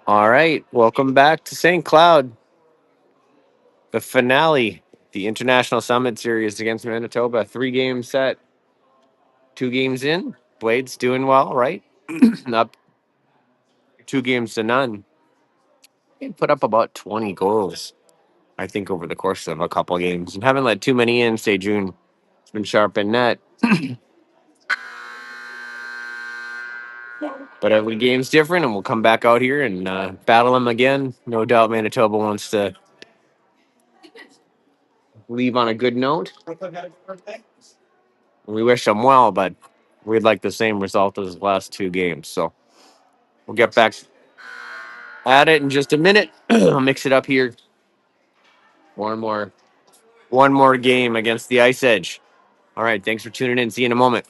All right, welcome back to St. Cloud, the finale, the International Summit Series against Manitoba. 3 game set, 2 games in. Blades doing well, right? Up 2 games to none. They put up about 20 goals, I think, over the course of a couple games, and haven't let too many in. Say June, it's been sharp in net, but every game's different, and we'll come back out here and battle them again. No doubt, Manitoba wants to leave on a good note. We wish them well, but we'd like the same result as the last 2 games. So we'll get back at it in just a minute. I'll mix it up here. One more, one more game against the Ice Edge. All right, thanks for tuning in. See you in a moment.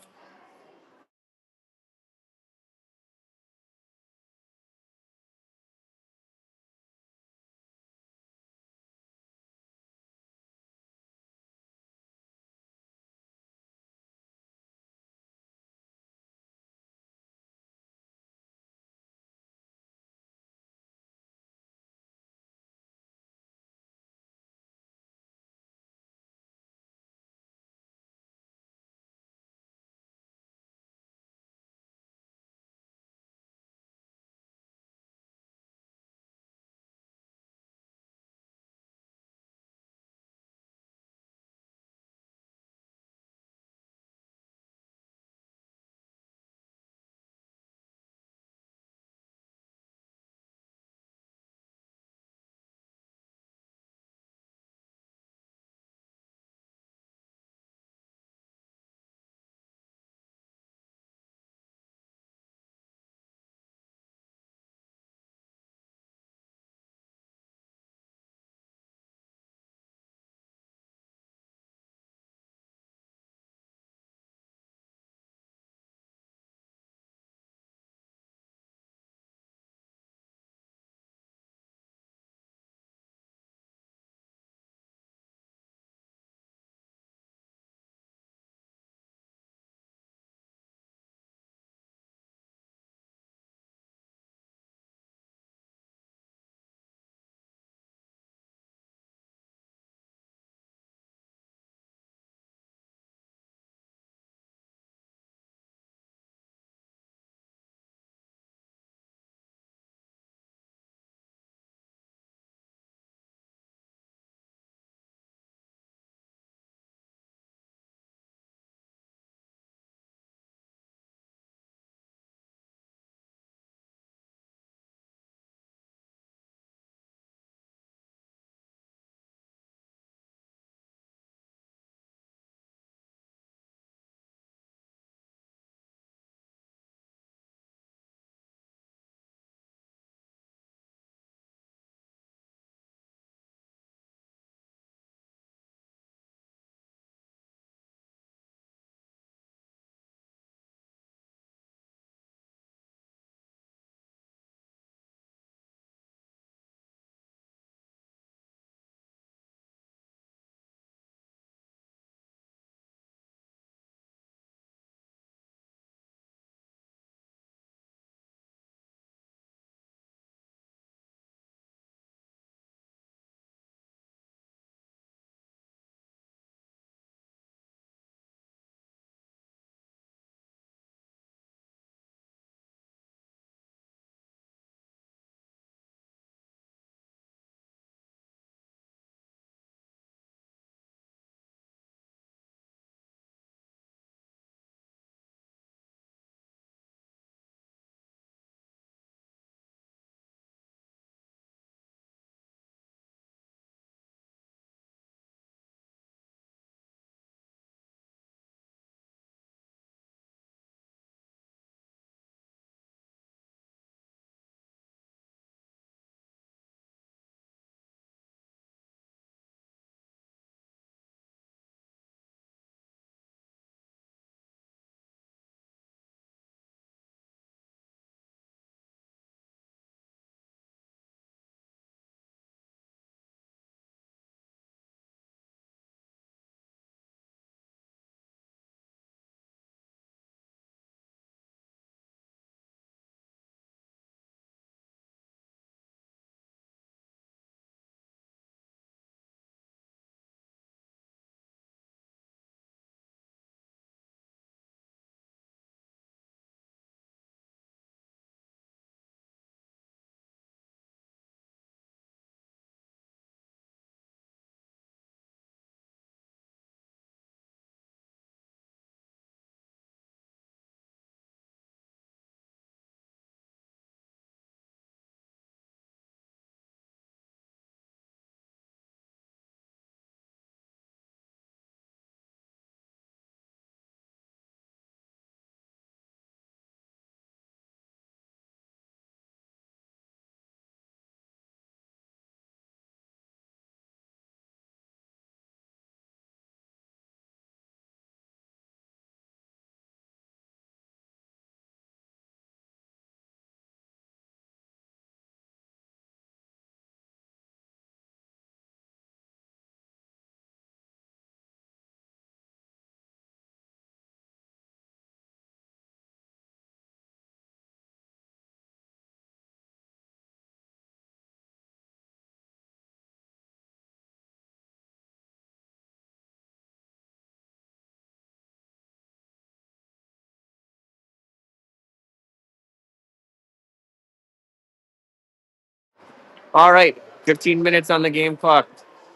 All right, 15 minutes on the game clock.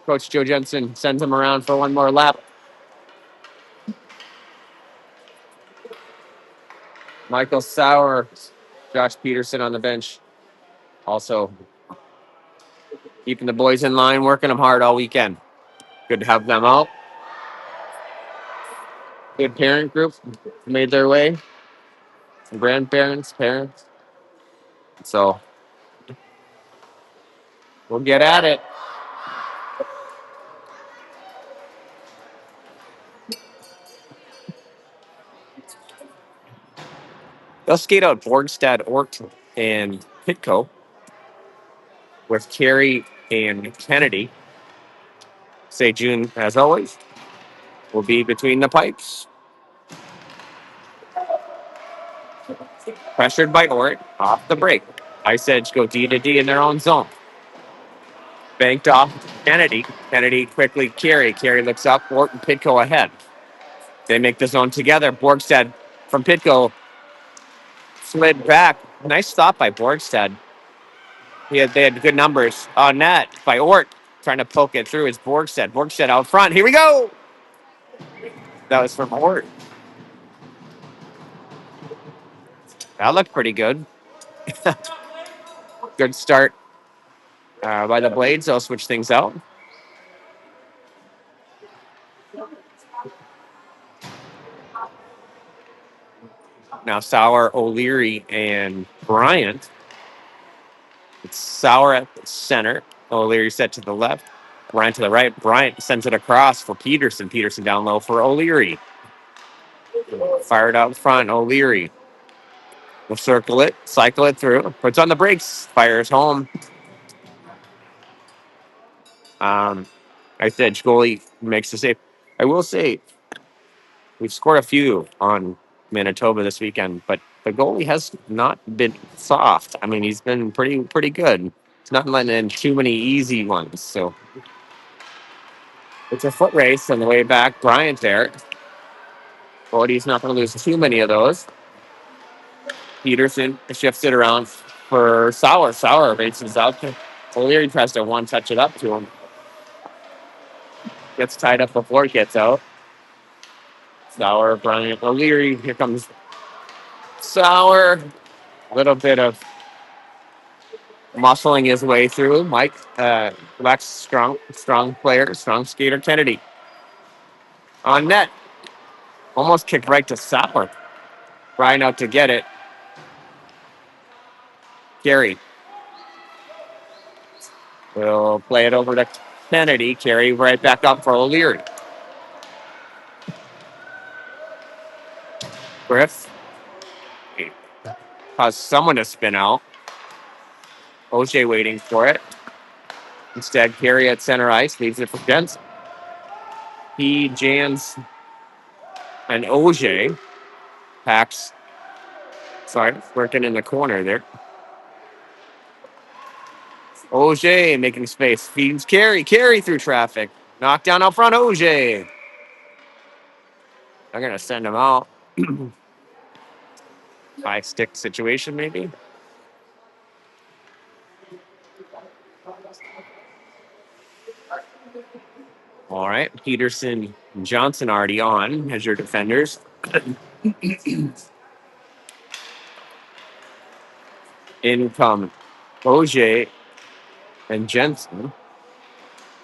Coach Joe Jensen sends him around for one more lap. Michael Sauer, Josh Peterson on the bench. Also keeping the boys in line, working them hard all weekend. Good to have them out. Good parent group made their way. Grandparents, parents. So we'll get at it. They'll skate out Borgstad, Ort, and Pitco with Carey and Kennedy. Say June, as always, will be between the pipes. Pressured by Ort, off the break. Ice Edge go D to D in their own zone. Banked off Kennedy. Kennedy quickly Carey. Carey looks up. Ort and Pitco ahead. They make the zone together. Borgstad from Pitco slid back. Nice stop by Borgstad. They had good numbers on that by Ort. Trying to poke it through is Borgstad. Borgstad out front. Here we go. That was from Ort. That looked pretty good. Good start by the Blades. They'll switch things out. Now Sauer, O'Leary, and Bryant. It's Sauer at the center. O'Leary set to the left. Bryant to the right. Bryant sends it across for Peterson. Peterson down low for O'Leary. Fired out front. O'Leary will circle it, cycle it through. Puts on the brakes. Fires home. I said goalie makes the save. I will say we've scored a few on Manitoba this weekend, but the goalie has not been soft. I mean, he's been pretty good. He's not letting in too many easy ones. So it's a foot race on the way back. Bryant there. Cody's not going to lose too many of those. Peterson shifts it around for Sauer. Sauer races out. O'Leary tries to one touch it up to him. Gets tied up before it gets out. Sauer, Bryant, O'Leary. Here comes Sauer. A little bit of muscling his way through. Mike, Lex, strong player, strong skater. Kennedy on net. Almost kicked right to Sauer. Ryan out to get it. Gary will play it over to Kennedy. Carey right back up for O'Leary. Griff caused someone to spin out. OJ waiting for it. Instead, Carey at center ice leaves it for Jensen. He jams and OJ packs. Sorry, working in the corner there. OJ making space. Feeds Carey. Carey through traffic. Knockdown out front. OJ. They're going to send him out. High stick situation, maybe. All right. Peterson and Johnson already on as your defenders. In come OJ and Jensen.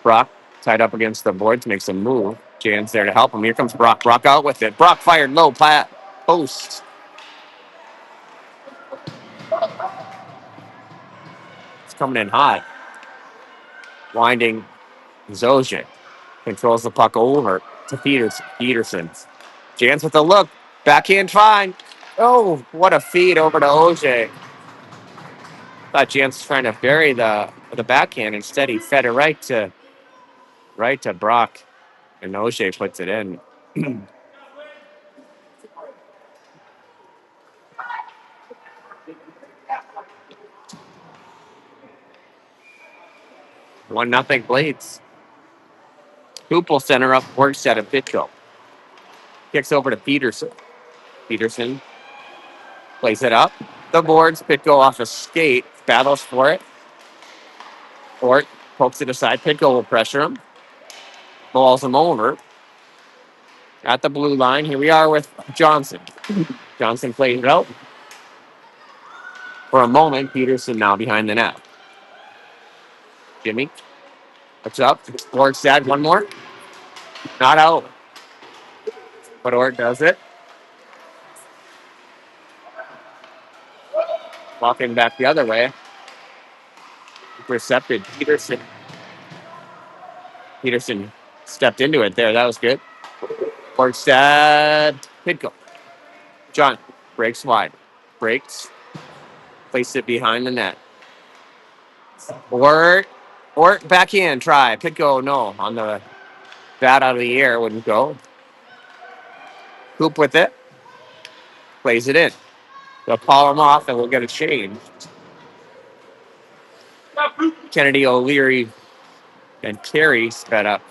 Brock tied up against the boards, makes a move. Jan's there to help him. Here comes Brock. Brock out with it. Brock fired low post. It's coming in hot. Winding Zojic. Controls the puck over to Peterson. Jans with a look. Backhand fine. Oh, what a feed over to OJ. Thought Jans was trying to bury the backhand. Instead, he fed it right to Brock. And OJ puts it in. 1-0 Blades. Hoop will center up, works at a Pitco. Kicks over to Peterson. Peterson plays it up. The boards, Pitco off a skate, battles for it. Ort pokes it aside. Pitko will pressure him. Balls him over at the blue line. Here we are with Johnson. Johnson plays it out. For a moment, Peterson now behind the net. Jimmy. What's up? Ortstad, one more. Not out. But Ort does it. Walking back the other way. Intercepted Peterson. Peterson stepped into it there. That was good. Ortstad. Pitko. John breaks wide. Breaks. Place it behind the net. Ort backhand try. Pitko, no. On the bat out of the air. Wouldn't go. Hoop with it. Plays it in. They'll call him off and we'll get a change. Kennedy, O'Leary, and Carey spread up.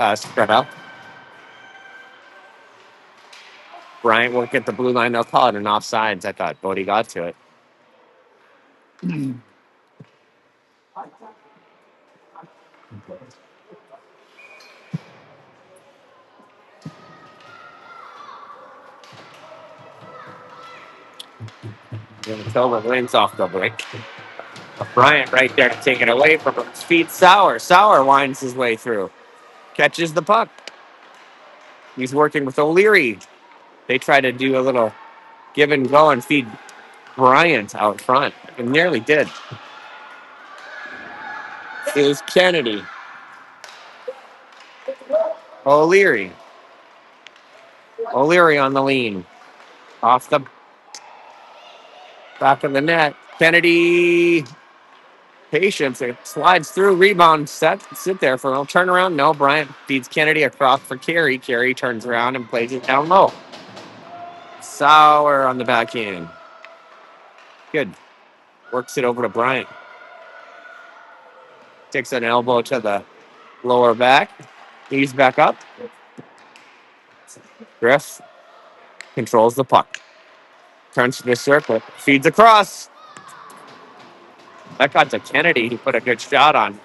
Bryant won't get the blue line. They'll call it an offsides. I thought Bodie got to it. Manitoba wins off the break. Bryant right there to take it away from him. Feet Sauer. Sauer winds his way through. Catches the puck. He's working with O'Leary. They try to do a little give and go and feed Bryant out front. It nearly did. It was Kennedy. O'Leary. O'Leary on the lean. Off the back of the net. Kennedy. Patience. It slides through. Rebound. Sit there for a turnaround. No. Bryant feeds Kennedy across for Carey. Carey turns around and plays it down low. Sauer on the backhand. Good. Works it over to Bryant. Takes an elbow to the lower back. He's back up. Griff controls the puck. Turns to the circle. Feeds across. That got to Kennedy. He put a good shot on.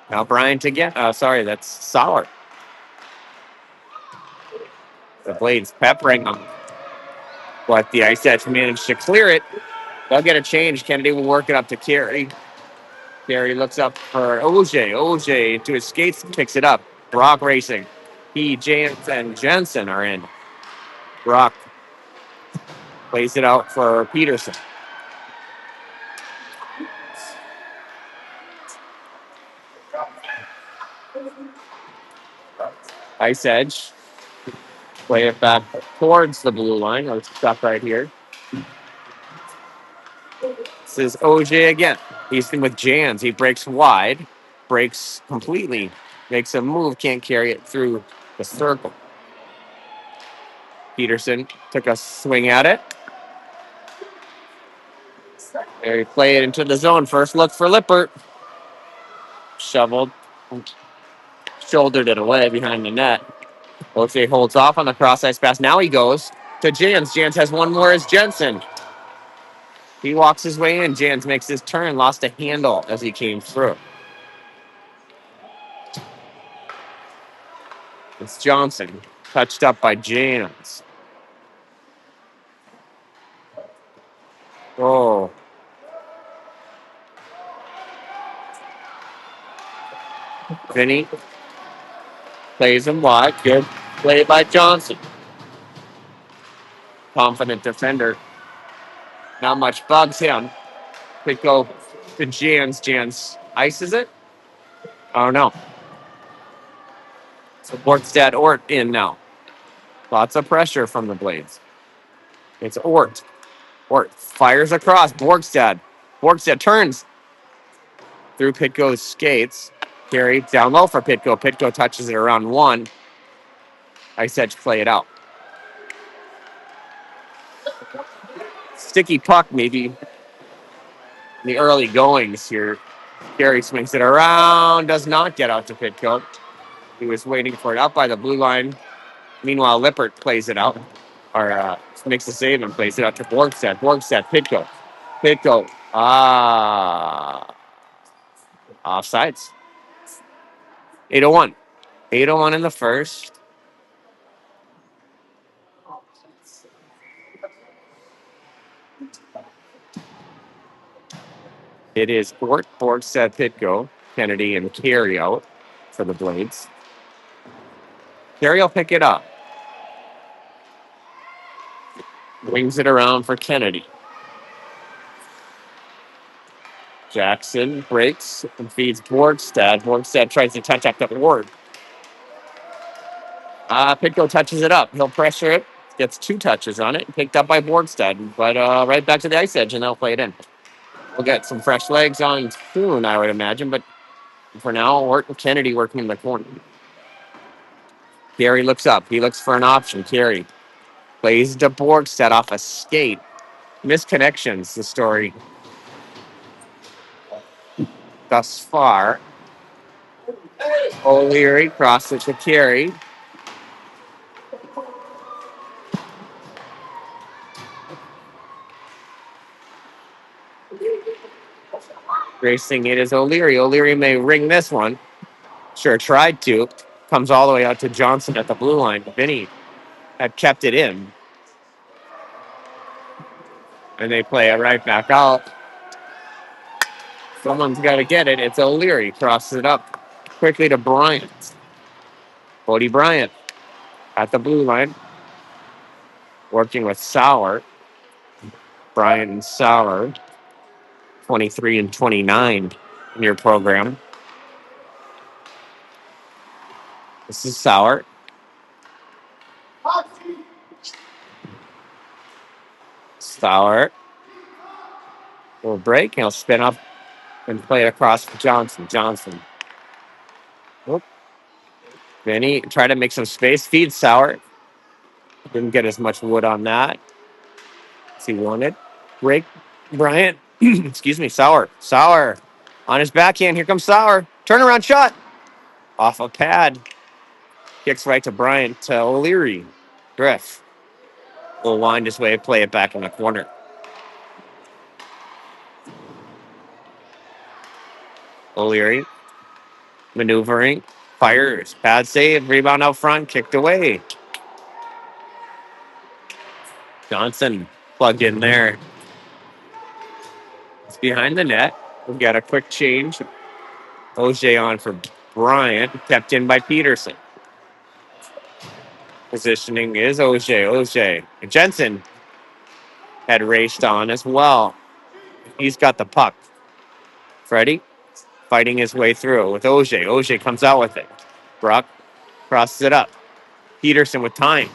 Now Bryant again. That's Sauer. The Blades peppering him. But the Ice Edge managed to clear it. They'll get a change. Kennedy will work it up to Carey. Carey looks up for OJ. OJ into his skates, picks it up. Brock racing. James, and Jensen are in. Brock plays it out for Peterson. Ice Edge. Play it back towards the blue line. Let's stop right here. This is OJ again. He's in with Jans. He breaks wide. Breaks completely. Makes a move. Can't carry it through the circle. Peterson took a swing at it. There he played it into the zone. First look for Lippert. Shoveled. Shouldered it away behind the net. OJ holds off on the cross ice pass. Now he goes to Jans. Jans has one more as Jensen. He walks his way in. Jans makes his turn. Lost a handle as he came through. It's Johnson. Touched up by Jans. Oh. Vinny plays him wide. Good play by Johnson. Confident defender. Not much bugs him. Could go to Jans. Jans ices it. Oh, no. So Bortstad Ort in now. Lots of pressure from the Blades. It's Ort. Ort fires across. Borgstad. Borgstad turns through Pitko's skates. Carry down low for Pitko. Pitko touches it around one. Ice Edge play it out. Sticky puck maybe in the early goings here. Carey swings it around. Does not get out to Pitko. He was waiting for it out by the blue line. Meanwhile, Lippert plays it out. Or makes the save and plays it out to Borgstad. Borgstad, Pitko. Pitko Ah, offsides. 8:01. 8:01 in the first. It is Borgstead, Pitko, Kennedy, and Carey out for the Blades. Carey will pick it up. Wings it around for Kennedy. Jackson breaks and feeds Borgstad. Borgstad tries to touch up the board. Pitko touches it up. He'll pressure it. Gets 2 touches on it. Picked up by Borgstad. But right back to the ice edge, and they'll play it in. We'll get some fresh legs on soon, I would imagine. But for now, Orton Kennedy working in the corner. Carey looks up. He looks for an option. Carey plays to Borgstad off a skate. Misconnections, the story thus far. O'Leary crosses to Carey. Racing it is O'Leary. O'Leary may ring this one. Sure tried to. Comes all the way out to Johnson at the blue line. Vinny had kept it in. And they play it right back out. Someone's got to get it. It's O'Leary. Crosses it up quickly to Bryant. Cody Bryant at the blue line. Working with Sauer. Bryant and Sauer. 23 and 29 in your program. This is Sauer. Sauer will break. He'll spin up and play it across for Johnson. Johnson. Whoop. Vinny tried to make some space. Feed Sauer. Didn't get as much wood on that as he wanted. Break Bryant. Excuse me. Sauer. Sauer on his backhand. Here comes Sauer. Turnaround shot. Off a pad. Kicks right to Bryant to O'Leary. Griff will wind his way, play it back in the corner. O'Leary maneuvering, fires, pad save, rebound out front, kicked away. Johnson plugged in there. It's behind the net. We've got a quick change. OJ on for Bryant, kept in by Peterson. Positioning is OJ. OJ. Jensen had raced on as well. He's got the puck. Freddie fighting his way through with OJ. OJ comes out with it. Brock crosses it up. Peterson with time.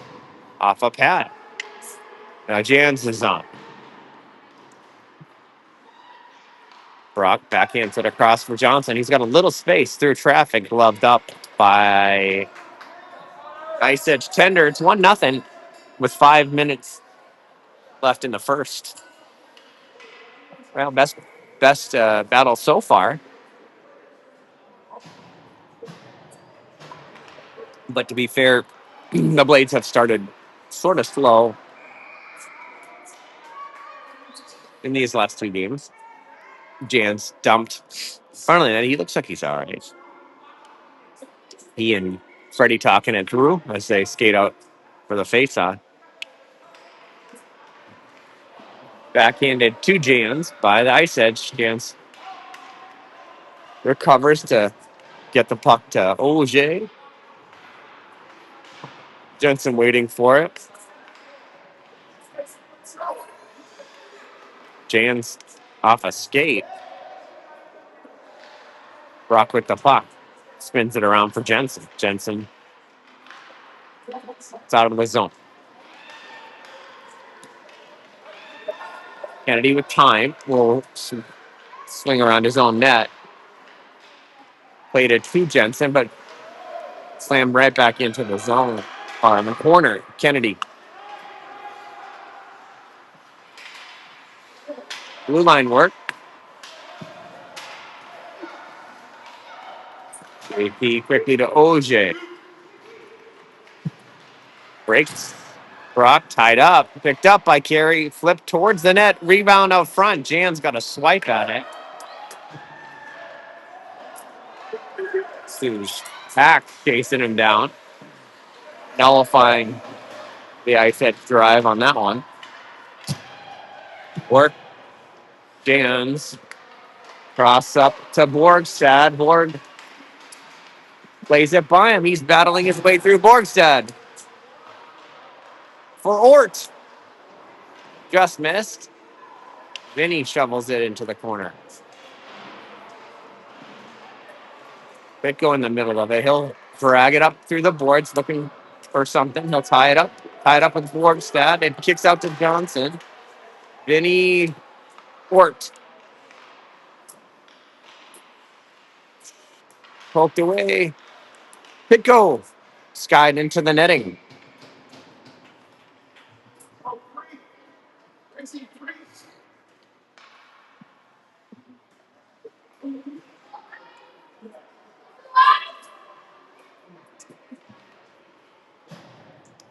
Off a pad. Now Jans is on. Brock backhands it across for Johnson. He's got a little space through traffic, gloved up by Ice Edge Tender. It's 1-0 with 5 minutes left in the first. Well, best battle so far. But to be fair, the Blades have started sort of slow in these last 2 games. Jan's dumped. Finally, he looks like he's all right. He and Freddie talking it through as they skate out for the face-off. Backhanded to Jans by the Ice Edge. Jans recovers to get the puck to OJ. Jensen waiting for it. Jans off a skate. Brock with the puck. Spins it around for Jensen. Jensen. It's out of the zone. Kennedy with time will swing around his own net. Played it to Jensen, but slammed right back into the zone. Far in the corner. Kennedy. Blue line work. AP quickly to OJ. Breaks. Brock tied up, picked up by Carey, flipped towards the net, rebound out front. Jan's got a swipe at it. Sue's Pack chasing him down, nullifying the ice edge drive on that one. Work Jans, cross up to Borgstad. Borg plays it by him. He's battling his way through Borgstad. For Ort. Just missed. Vinny shovels it into the corner. Pitko in the middle of it. He'll drag it up through the boards looking for something. He'll tie it up. Tie it up with Borgstad. It kicks out to Johnson. Vinny Ort. Poked away. Pitko. Skied into the netting.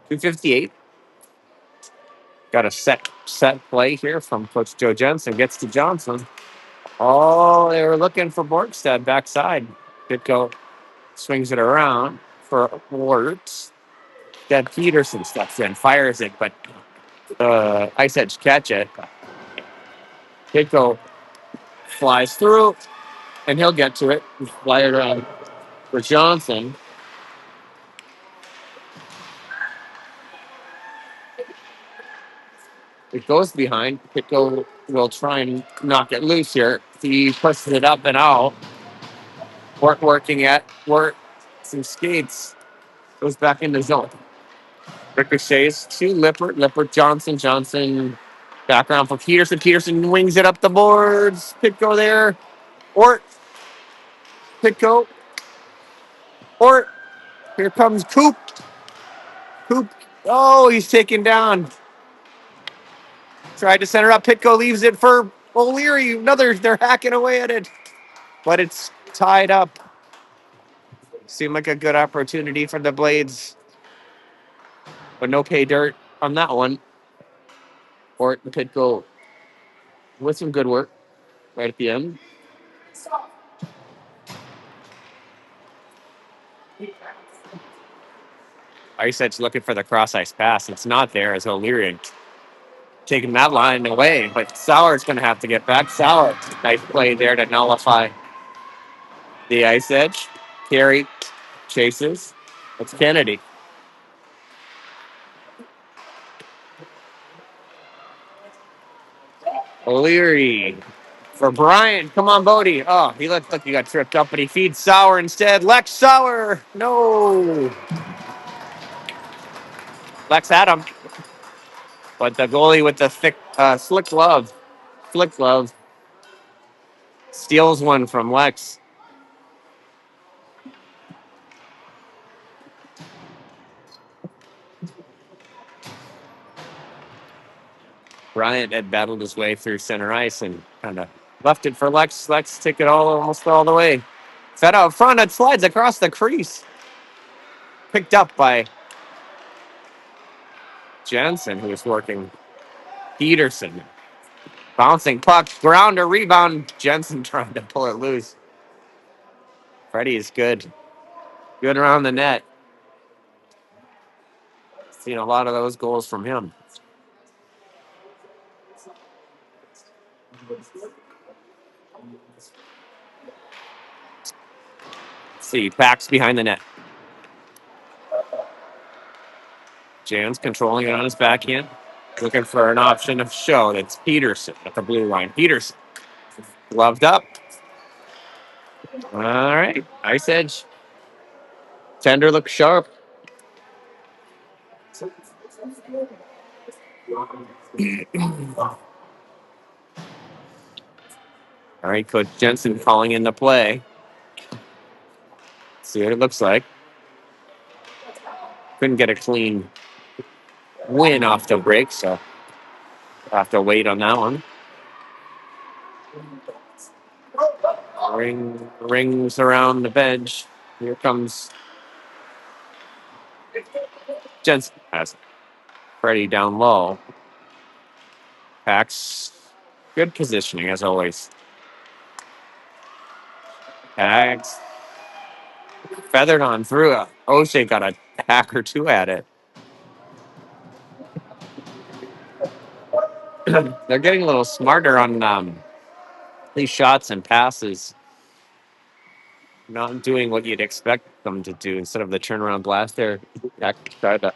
.258. Got a set play here from Coach Joe Jensen. Gets to Johnson. Oh, they were looking for Borgstad backside. Pitko swings it around for Warts. Then Peterson steps in, fires it, but Ice Edge catch it. Pitko flies through, and he'll get to it. Fly it around for Johnson. It goes behind. Pitko will try and knock it loose here. He pushes it up and out. Working at work. Some skates. Goes back in the zone. Ricochets to Lippert. Lippert, Johnson. Johnson. Background for Peterson. Peterson wings it up the boards. Pitko there. Ort. Pitko. Ort. Here comes Coop. Coop. Oh, he's taken down. Tried to center up. Pitko leaves it for O'Leary. They're hacking away at it. But it's tied up. Seemed like a good opportunity for the Blades. But no pay dirt on that one. Ort and Pitko with some good work right at the end. Ice Edge looking for the cross ice pass. It's not there as O'Leary taking that line away. But Sauer's going to have to get back. Sauer, nice play there to nullify the Ice Edge. Carey chases. It's Kennedy. O'Leary for Brian. Come on, Bodie. Oh, he looked like he got tripped up, but he feeds Sauer instead. Lex Sauer. No. Lex had him. But the goalie with the thick, slick glove, steals one from Lex. Bryant had battled his way through center ice and kind of left it for Lex. Lex took it almost all the way. Fed out front. It slides across the crease. Picked up by Jensen, who was working. Peterson. Bouncing puck. Grounder rebound. Jensen trying to pull it loose. Freddie is good. Good around the net. Seen a lot of those goals from him. See, Pack's behind the net. Jan's controlling it on his backhand. Looking for an option of show. That's Peterson at the blue line. Peterson. Gloved up. All right. Ice Edge. Tender looks sharp. All right, Coach Jensen calling in the play. See what it looks like. Couldn't get a clean win off the break, so I'll have to wait on that one. Rings around the bench. Here comes Jensen. Has it. Freddie down low. Pax, good positioning as always. Pax feathered on through. O'Shea got a hack or two at it. They're getting a little smarter on these shots and passes. Not doing what you'd expect them to do instead of the turnaround blast there. Tried to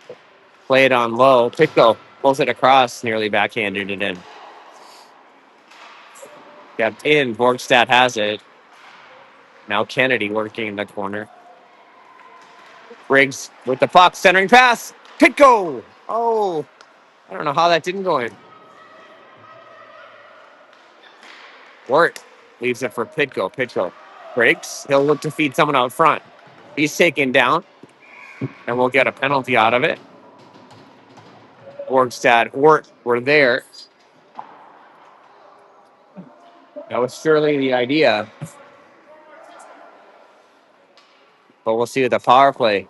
play it on low. Pico pulls it across, nearly backhanded it in. Kept in. Borgstad has it. Now Kennedy working in the corner. Briggs with the puck, centering pass. Pitko! Oh, I don't know how that didn't go in. Wart leaves it for Pitko. Pitko breaks. He'll look to feed someone out front. He's taken down, and we'll get a penalty out of it. Borgstad, Wart were there. That was surely the idea. But we'll see with the power play.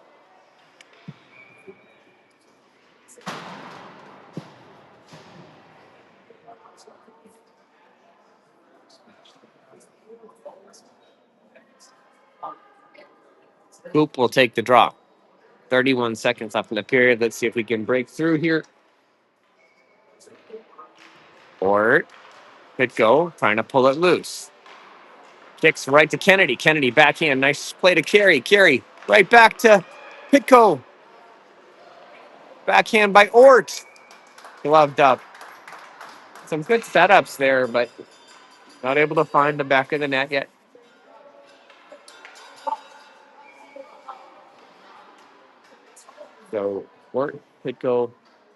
Coop will take the drop. 31 seconds left in the period. Let's see if we can break through here. Or Pitko trying to pull it loose. Kicks right to Kennedy. Kennedy backhand. Nice play to Carey. Carey right back to Pitko. Backhand by Ort. Gloved up. Some good setups there, but not able to find the back of the net yet. So Ort, Pitko,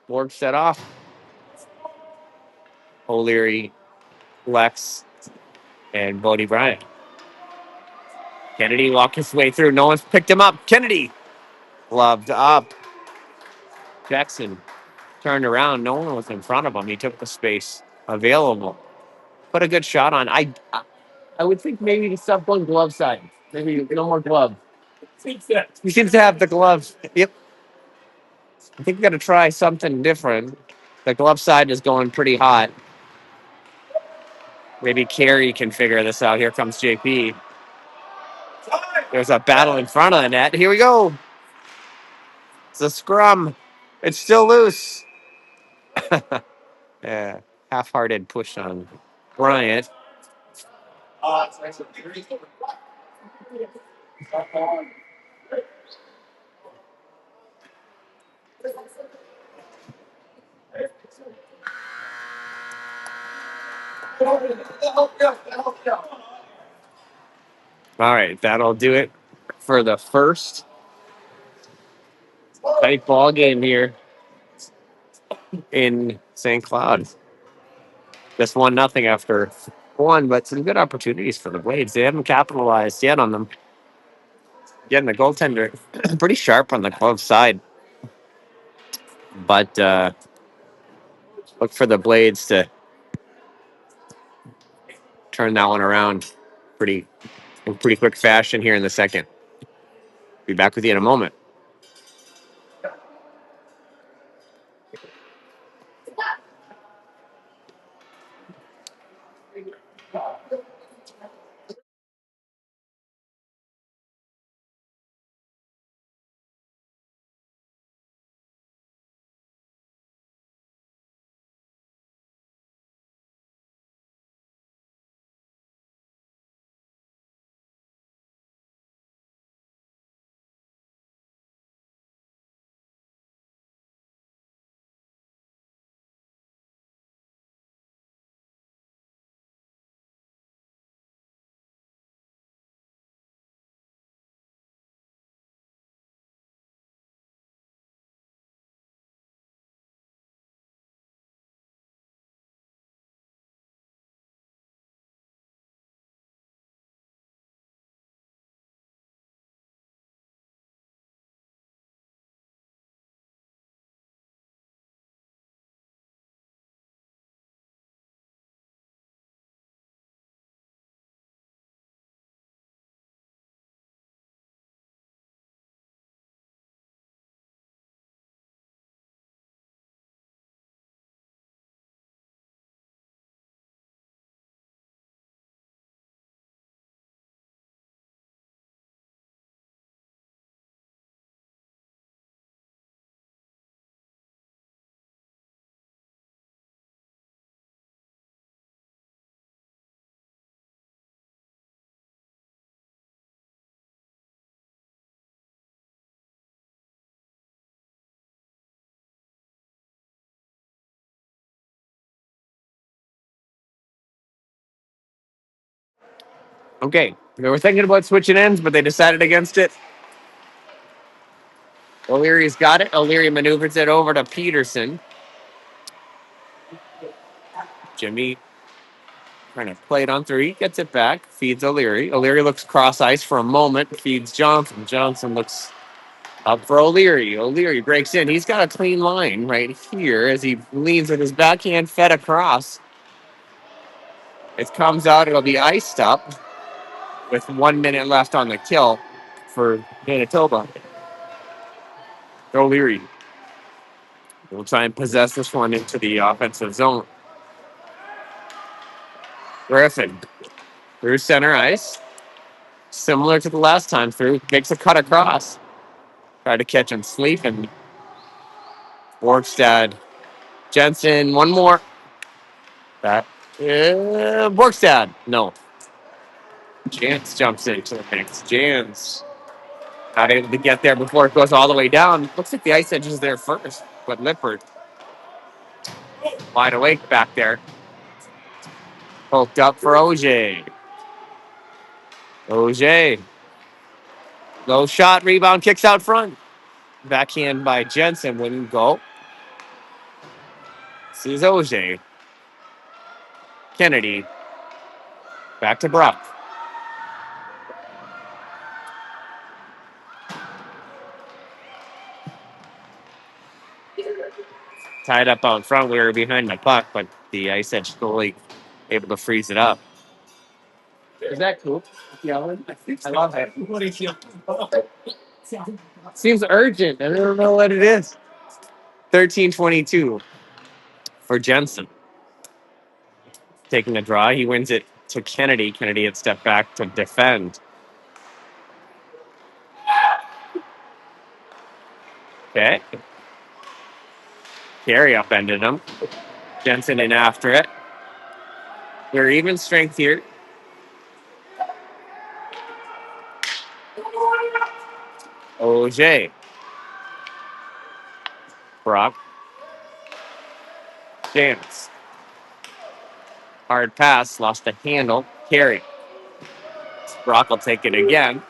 Borg set off. O'Leary, Lex, and Bodie Bryant. Kennedy walked his way through. No one's picked him up. Kennedy gloved up. Jackson turned around. No one was in front of him. He took the space available. Put a good shot on. I would think maybe to stop going glove side. Maybe no more glove. He seems to have the gloves. Yep. I think we got to try something different. The glove side is going pretty hot. Maybe Carey can figure this out. Here comes JP. There's a battle in front of the net. Here we go. It's a scrum. It's still loose. Yeah, half-hearted push on Bryant. All right, that'll do it for the first tight ball game here in St. Cloud. Just 1-0 after one, but some good opportunities for the Blades. They haven't capitalized yet on them. Getting the goaltender pretty sharp on the glove side, but look for the Blades to turn that one around in pretty quick fashion here in the second. Be back with you in a moment. Okay, they were thinking about switching ends, but they decided against it. O'Leary's got it. O'Leary maneuvers it over to Peterson. Jimmy trying to play it on through. He gets it back. Feeds O'Leary. O'Leary looks cross ice for a moment. Feeds Johnson. Johnson looks up for O'Leary. O'Leary breaks in. He's got a clean line right here as he leans with his backhand fed across. It comes out. It'll be iced up with 1 minute left on the kill for Manitoba. O'Leary will try and possess this one into the offensive zone. Griffin through center ice. Similar to the last time through. Makes a cut across. Try to catch him sleeping. Borgstad. Jensen, one more. That. Borgstad. No. Jans jumps into the mix. Jans not able to get there before it goes all the way down. Looks like the ice edge is there first. But Lippert wide awake back there. Poked up for OJ. OJ. Low shot, rebound, kicks out front. Backhand by Jensen, wouldn't go. Sees OJ. Kennedy. Back to Brock. Tied up out front. We were behind the puck, but the ice edge goalie able to freeze it up. Is that cool? Yeah, I love it. What do you feel? Seems urgent. I don't know what it is. 13-22 for Jensen. Taking a draw. He wins it to Kennedy. Kennedy had stepped back to defend. Okay. Carey upended him. Jensen in after it. We're even strength here. OJ. Brock. James. Hard pass. Lost the handle. Carey. Brock will take it again.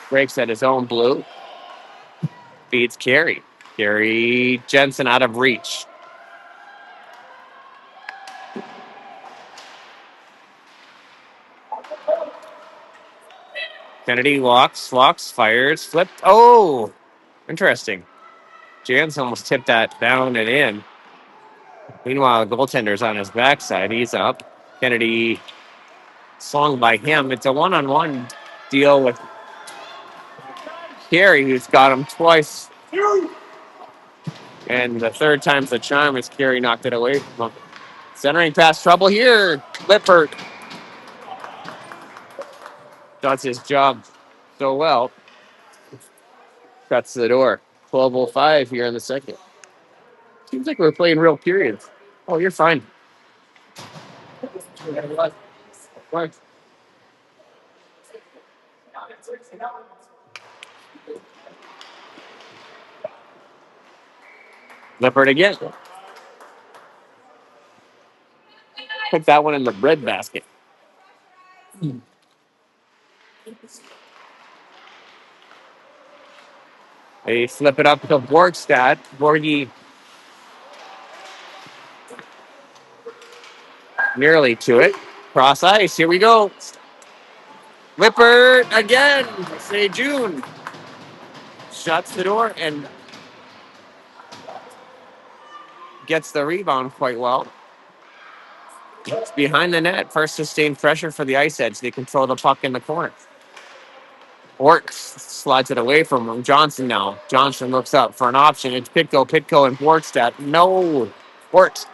Breaks at his own blue. Feeds Carey. Carey Jensen out of reach. Kennedy walks, fires, flipped. Oh, interesting. Jans almost tipped that down and in. Meanwhile, the goaltender's on his backside. He's up. Kennedy slung by him. It's a one-on-one deal with Carey, who's got him twice. And the third time's the charm as Carey knocked it away from him. Centering pass trouble here. Lippert does his job so well. Cuts the door. 12:05 here in the second. Seems like we're playing real periods. Oh, you're fine. What? Lippert again. Put that one in the bread basket. They flip it up to Borgstad. Borgie nearly to it. Cross ice. Here we go. Lippert again. Say June. Shuts the door and gets the rebound quite well. It's behind the net. First sustained pressure for the ice edge. They control the puck in the corner. Ort slides it away from him. Johnson now. Johnson looks up for an option. It's Pitko, and Borgstad. No. Ort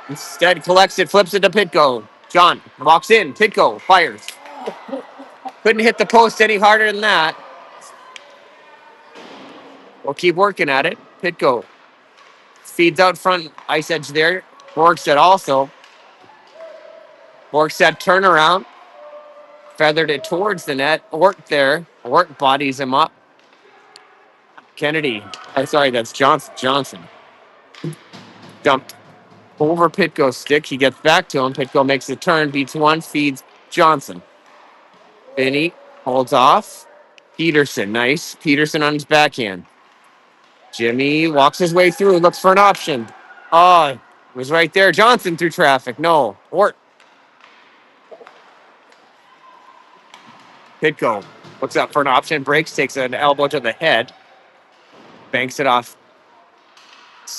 instead collects it, flips it to Pitko. John walks in. Pitko fires. Couldn't hit the post any harder than that. We'll keep working at it. Pitko feeds out front. Ice edge there. Borgstad also. Borgstad turnaround. Feathered it towards the net. Ort there. Ort bodies him up. Kennedy. Sorry, that's Johnson. Dumped Over Pitko's stick. He gets back to him. Pitko makes a turn, beats one, feeds Johnson. Vinny holds off. Peterson, nice. Peterson on his backhand. Jimmy walks his way through, looks for an option. Oh, it was right there. Johnson through traffic. No. Pitko looks up for an option, breaks, takes an elbow to the head, banks it off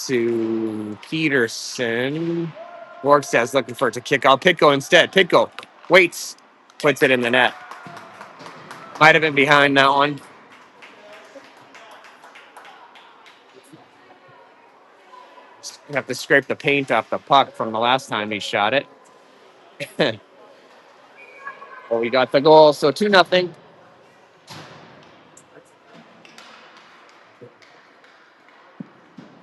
to Peterson. Borgstad's looking for it to kick out. Pitko instead. Pitko waits, puts it in the net. Might have been behind that one. You have to scrape the paint off the puck from the last time he shot it. Well, we got the goal, so 2-0.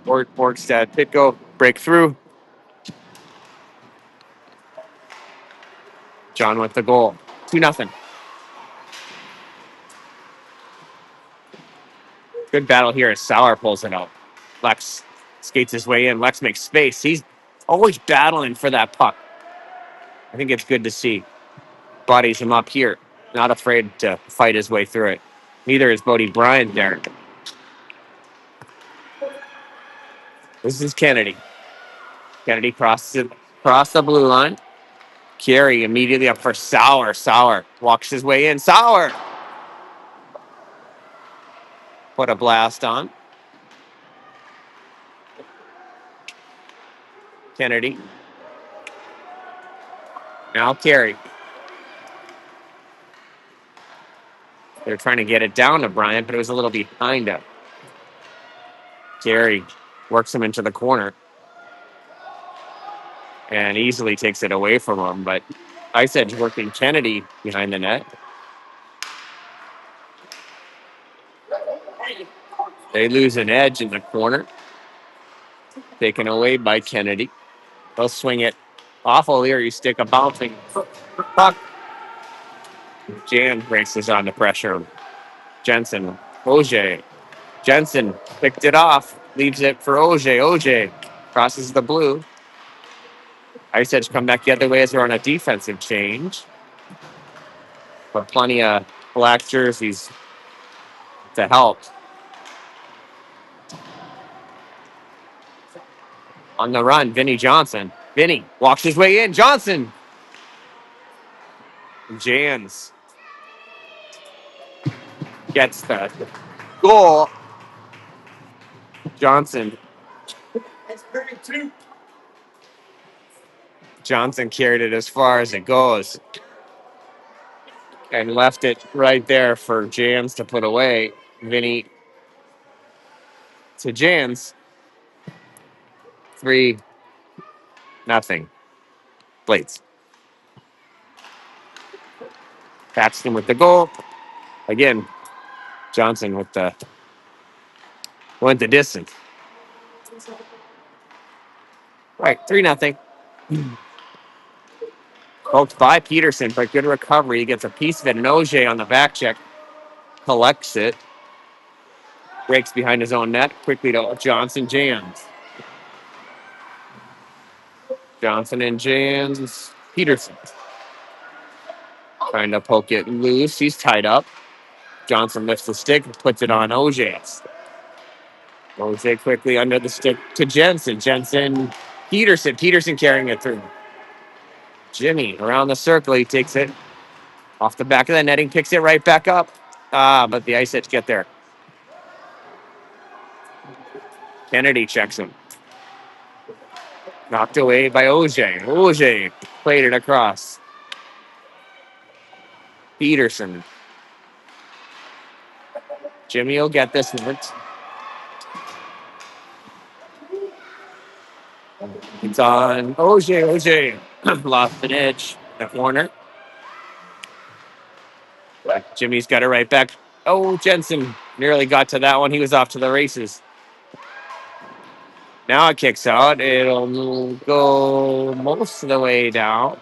Borgstad, Pitko, break through. John with the goal. 2-0. Good battle here as Sauer pulls it out. Lex skates his way in. Lex makes space. He's always battling for that puck. I think it's good to see. Bodies him up here. Not afraid to fight his way through it. Neither is Bodie Bryant there. This is Kennedy. Kennedy crosses the blue line. Carey immediately up for Sauer. Sauer walks his way in. Sauer put a blast on. Kennedy. Now Carey. They're trying to get it down to Bryant, but it was a little behind him. Carey works him into the corner and easily takes it away from him. But I said working Kennedy behind the net. They lose an edge in the corner. Taken away by Kennedy. They'll swing it off O'Leary stick, a bouncing puck. Jan braces on the pressure. Jensen, Auger. Jensen picked it off, leaves it for Auger. Auger crosses the blue. Ice Edge come back the other way as they're on a defensive change. But plenty of black jerseys to help. On the run, Vinny Johnson. Vinny walks his way in. Johnson. Jans gets the goal. Johnson carried it as far as it goes and left it right there for Jans to put away. Vinny to Jans. 3-0. Blades. Paxton with the goal. Again, Johnson went the distance. Right, 3-0. Poked by Peterson, but good recovery. He gets a piece of it. And Auger on the back check collects it. Breaks behind his own net. Quickly to Johnson. Jans. Johnson and Jans. Peterson. Trying to poke it loose. He's tied up. Johnson lifts the stick and puts it on Auger. Auger quickly under the stick to Jensen. Jensen. Peterson. Peterson carrying it through. Jimmy around the circle. He takes it off the back of the netting. Picks it right back up. But the Ice Edge get there. Kennedy checks him. Knocked away by Auger. Auger played it across. Peterson. Jimmy will get this one. It's on Auger. Auger lost an edge in the corner. But Jimmy's got it right back. Oh, Jensen nearly got to that one. He was off to the races. Now it kicks out. It'll go most of the way down.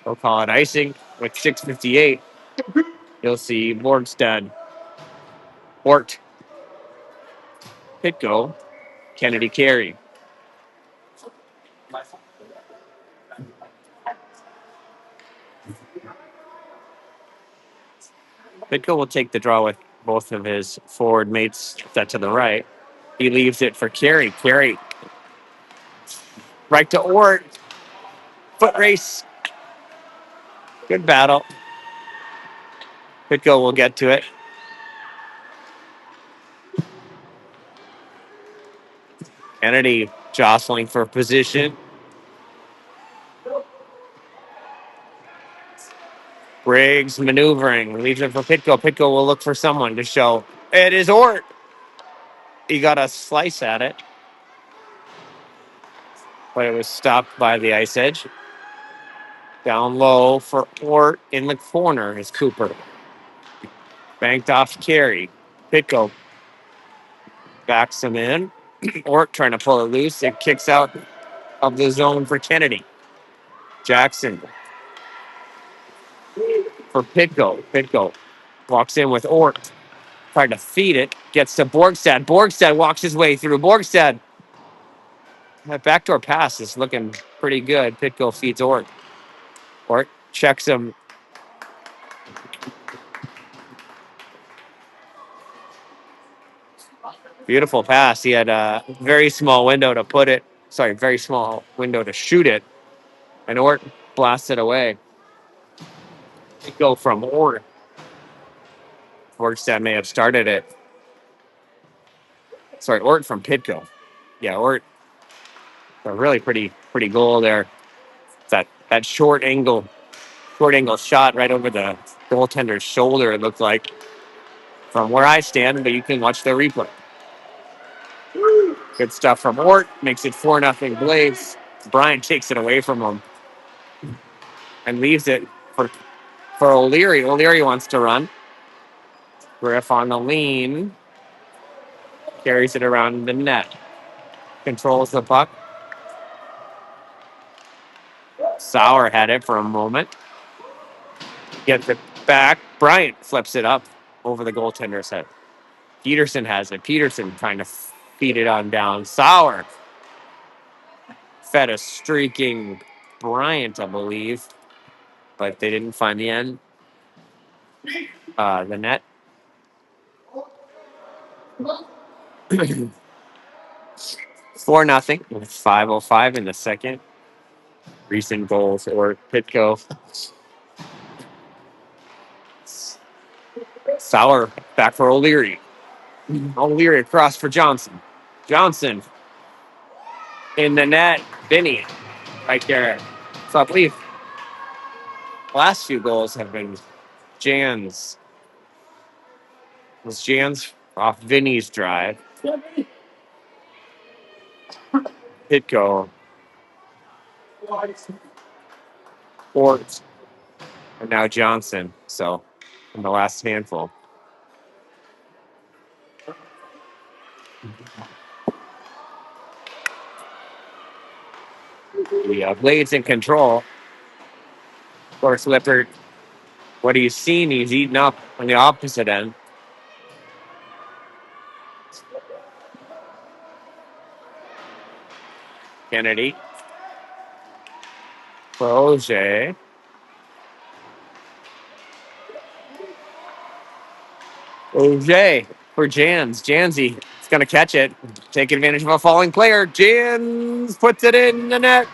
We'll call it icing with 6:58. You'll see Borgstad, Bort, Pitko, Kennedy Carey. Pitko will take the draw with both of his forward mates set to the right. He leaves it for Carey. Carey right to Ort. Foot race. Good battle. Pitko will get to it. Kennedy jostling for position. Briggs maneuvering. Leaves it for Pitko. Pitko will look for someone to show. It is Ort. He got a slice at it, but it was stopped by the ice edge. Down low for Ort in the corner is Cooper. Banked off Carey. Pitko backs him in. Ort trying to pull it loose. It kicks out of the zone for Kennedy. Jackson for Pitko. Pitko walks in with Ort. Tried to feed it. Gets to Borgstad. Borgstad walks his way through. Borgstad. That backdoor pass is looking pretty good. Pitko feeds Ort. Ort checks him. Beautiful pass. He had a very small window to put it. Sorry, very small window to shoot it. And Ort blasted away. Go from Ort. Borgstad may have started it. Sorry, Ort from Pitko. Yeah, Ort. A really pretty goal there. That short angle shot right over the goaltender's shoulder. It looked like from where I stand, but you can watch the replay. Good stuff from Ort. Makes it 4-0 Blades. Bryant takes it away from him and leaves it for O'Leary. O'Leary wants to run. Griff on the lean. Carries it around the net. Controls the puck. Sauer had it for a moment. Gets it back. Bryant flips it up over the goaltender's head. Peterson has it. Peterson trying to feed it on down. Sauer fed a streaking Bryant, I believe, but they didn't find the end. The net. 4-0 with 5:05 in the second. Recent goals or Pitko. Sauer back for O'Leary. O'Leary across for Johnson. Johnson in the net. Vinny right there. So I believe the last few goals have been Jan's. It was Jan's off Vinny's drive. Pitko. Ort. And now Johnson. So in the last handful. The Blades in control. Of course, Lippert, what he's seen, he's eaten up on the opposite end. Kennedy. For Auger. Auger for Jans. Jansy is going to catch it. Take advantage of a falling player. Jans puts it in the net.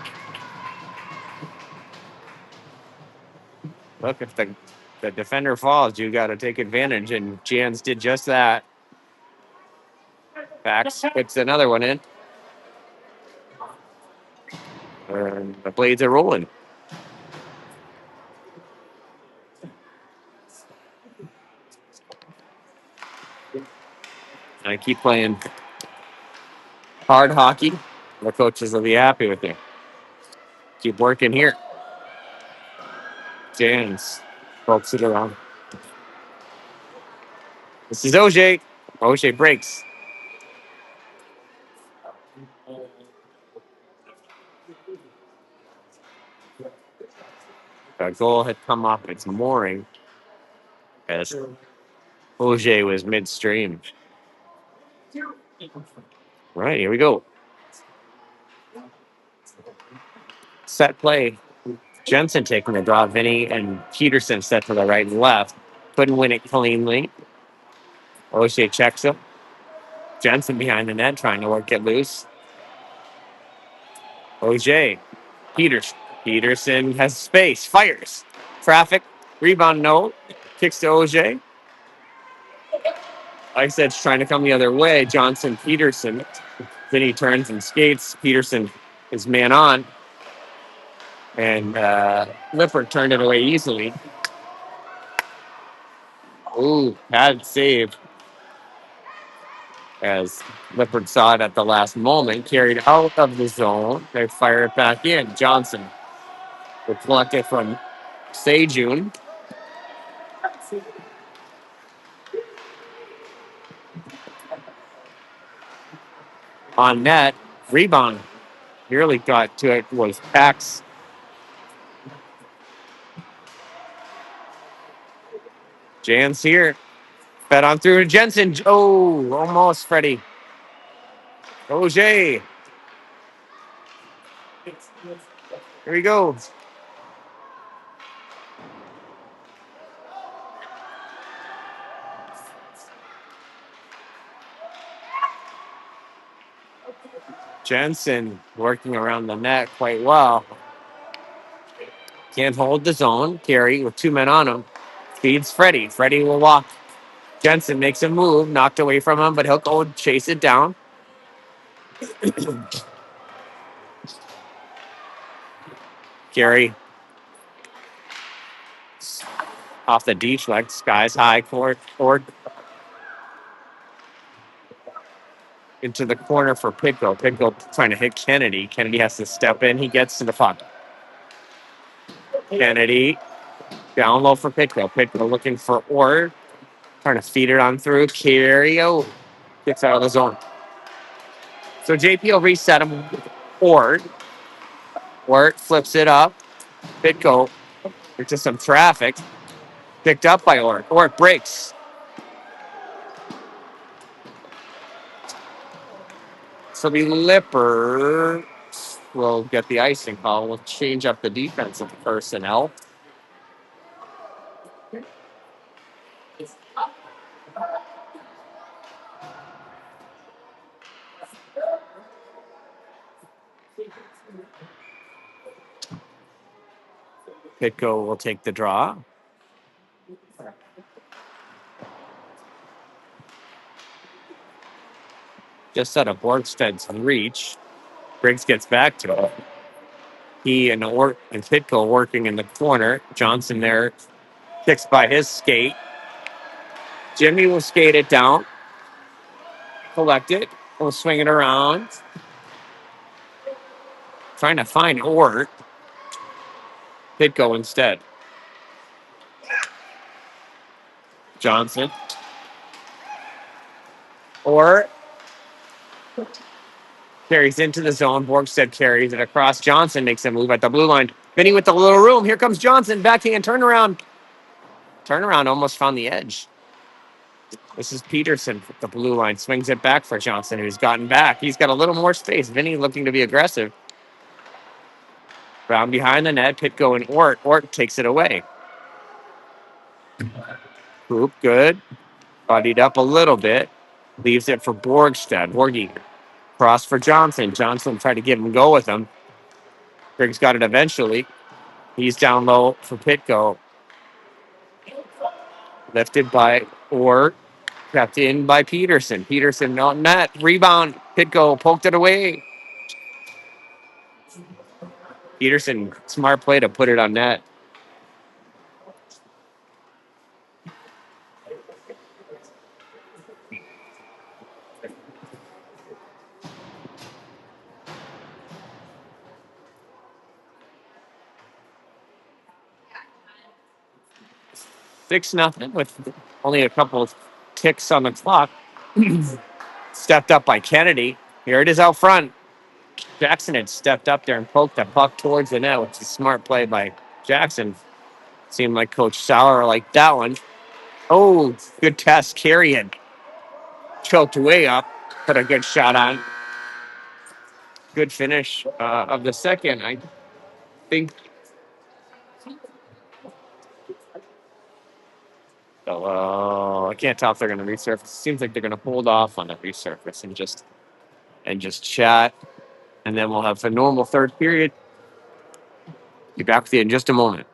Look, if the defender falls, you got to take advantage, and Jans did just that. Fax puts another one in. And the Blades are rolling. I keep playing hard hockey. The coaches will be happy with you. Keep working here. Jans folks it around. This is Auger. Auger breaks. The goal had come off its mooring as Auger was midstream. All right, here we go. Set play. Jensen taking the draw. Vinny and Peterson set to the right and left. Couldn't win it cleanly. O'Shea checks him. Jensen behind the net trying to work it loose. O'Shea. Peterson has space. Fires. Traffic. Rebound, no. Kicks to O'Shea. Like I said, it's trying to come the other way. Johnson, Peterson. Then he turns and skates. Peterson is man on. And Lippert turned it away easily. Ooh, bad save. As Lippert saw it at the last moment. Carried out of the zone. They fire it back in. Johnson reflected from Sejun. On net. Rebound. Nearly got to it was Pax. Jan's here. Fed on through to Jensen. Oh, almost Freddie. O'Shea. Here he goes. Jensen working around the net quite well. Can't hold the zone. Carey with two men on him. Feeds Freddie. Freddie will walk. Jensen makes a move, knocked away from him, but he'll go chase it down. Carey off the deflect, skies high court or into the corner for Pitko. Pitko trying to hit Kennedy. Kennedy has to step in. He gets to the puck. Kennedy down low for Pitko. Pitko looking for Ort. Trying to feed it on through. Carey gets out of the zone. So JP will reset him. Ort. Ort flips it up. Pitko into some traffic. Picked up by Ort. Ort breaks. So the Lipper will get the icing call. We'll change up the defensive personnel. Pitko will take the draw. Just out of Borgsted's reach. Briggs gets back to it. He and Pitko working in the corner. Johnson there kicks by his skate. Jimmy will skate it down. Collect it. We'll swing it around. Trying to find Ort. Pitko instead. Johnson. Ort carries into the zone. Borgstead carries it across. Johnson makes a move at the blue line. Vinny with the little room. Here comes Johnson. Backhand turnaround. Turnaround almost found the edge. This is Peterson with the blue line. Swings it back for Johnson, who's gotten back. He's got a little more space. Vinny looking to be aggressive. Brown behind the net. Pitko and Ort. Ort takes it away. Hoop, good. Buddied up a little bit. Leaves it for Borgstead. Borgie. Cross for Johnson. Johnson tried to give him go with him. Briggs got it eventually. He's down low for Pitko. Lifted by Ort. Kept in by Peterson. Peterson not net. Rebound. Pitko poked it away. Peterson, smart play to put it on net. Six nothing with only a couple of ticks on the clock. Stepped up by Kennedy. Here it is out front. Jackson had stepped up there and poked the puck towards the net, which is a smart play by Jackson. Seemed like Coach Sauer liked that one. Oh, good test. Carey had choked way up. Put a good shot on. Good finish of the second. I think So I can't tell if they're going to resurface. Seems like they're going to hold off on the resurface and just chat, and then we'll have a normal third period. Be back with you in just a moment.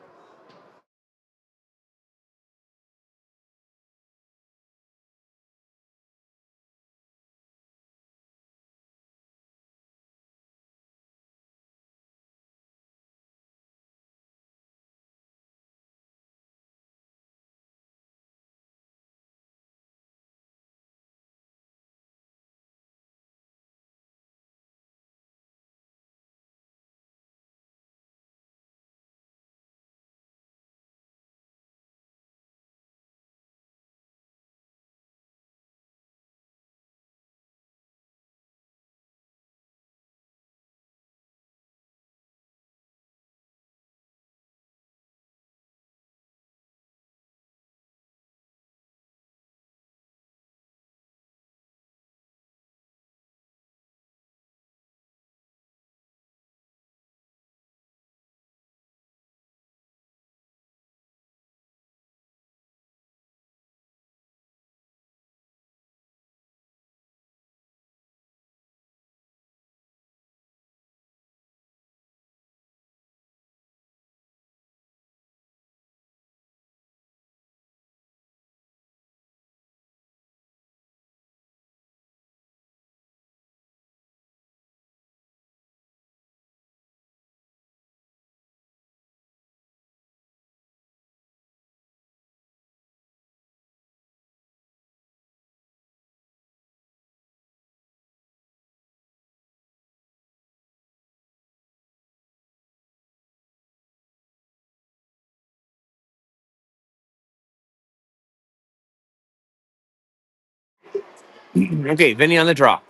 Okay, Vinny on the drop.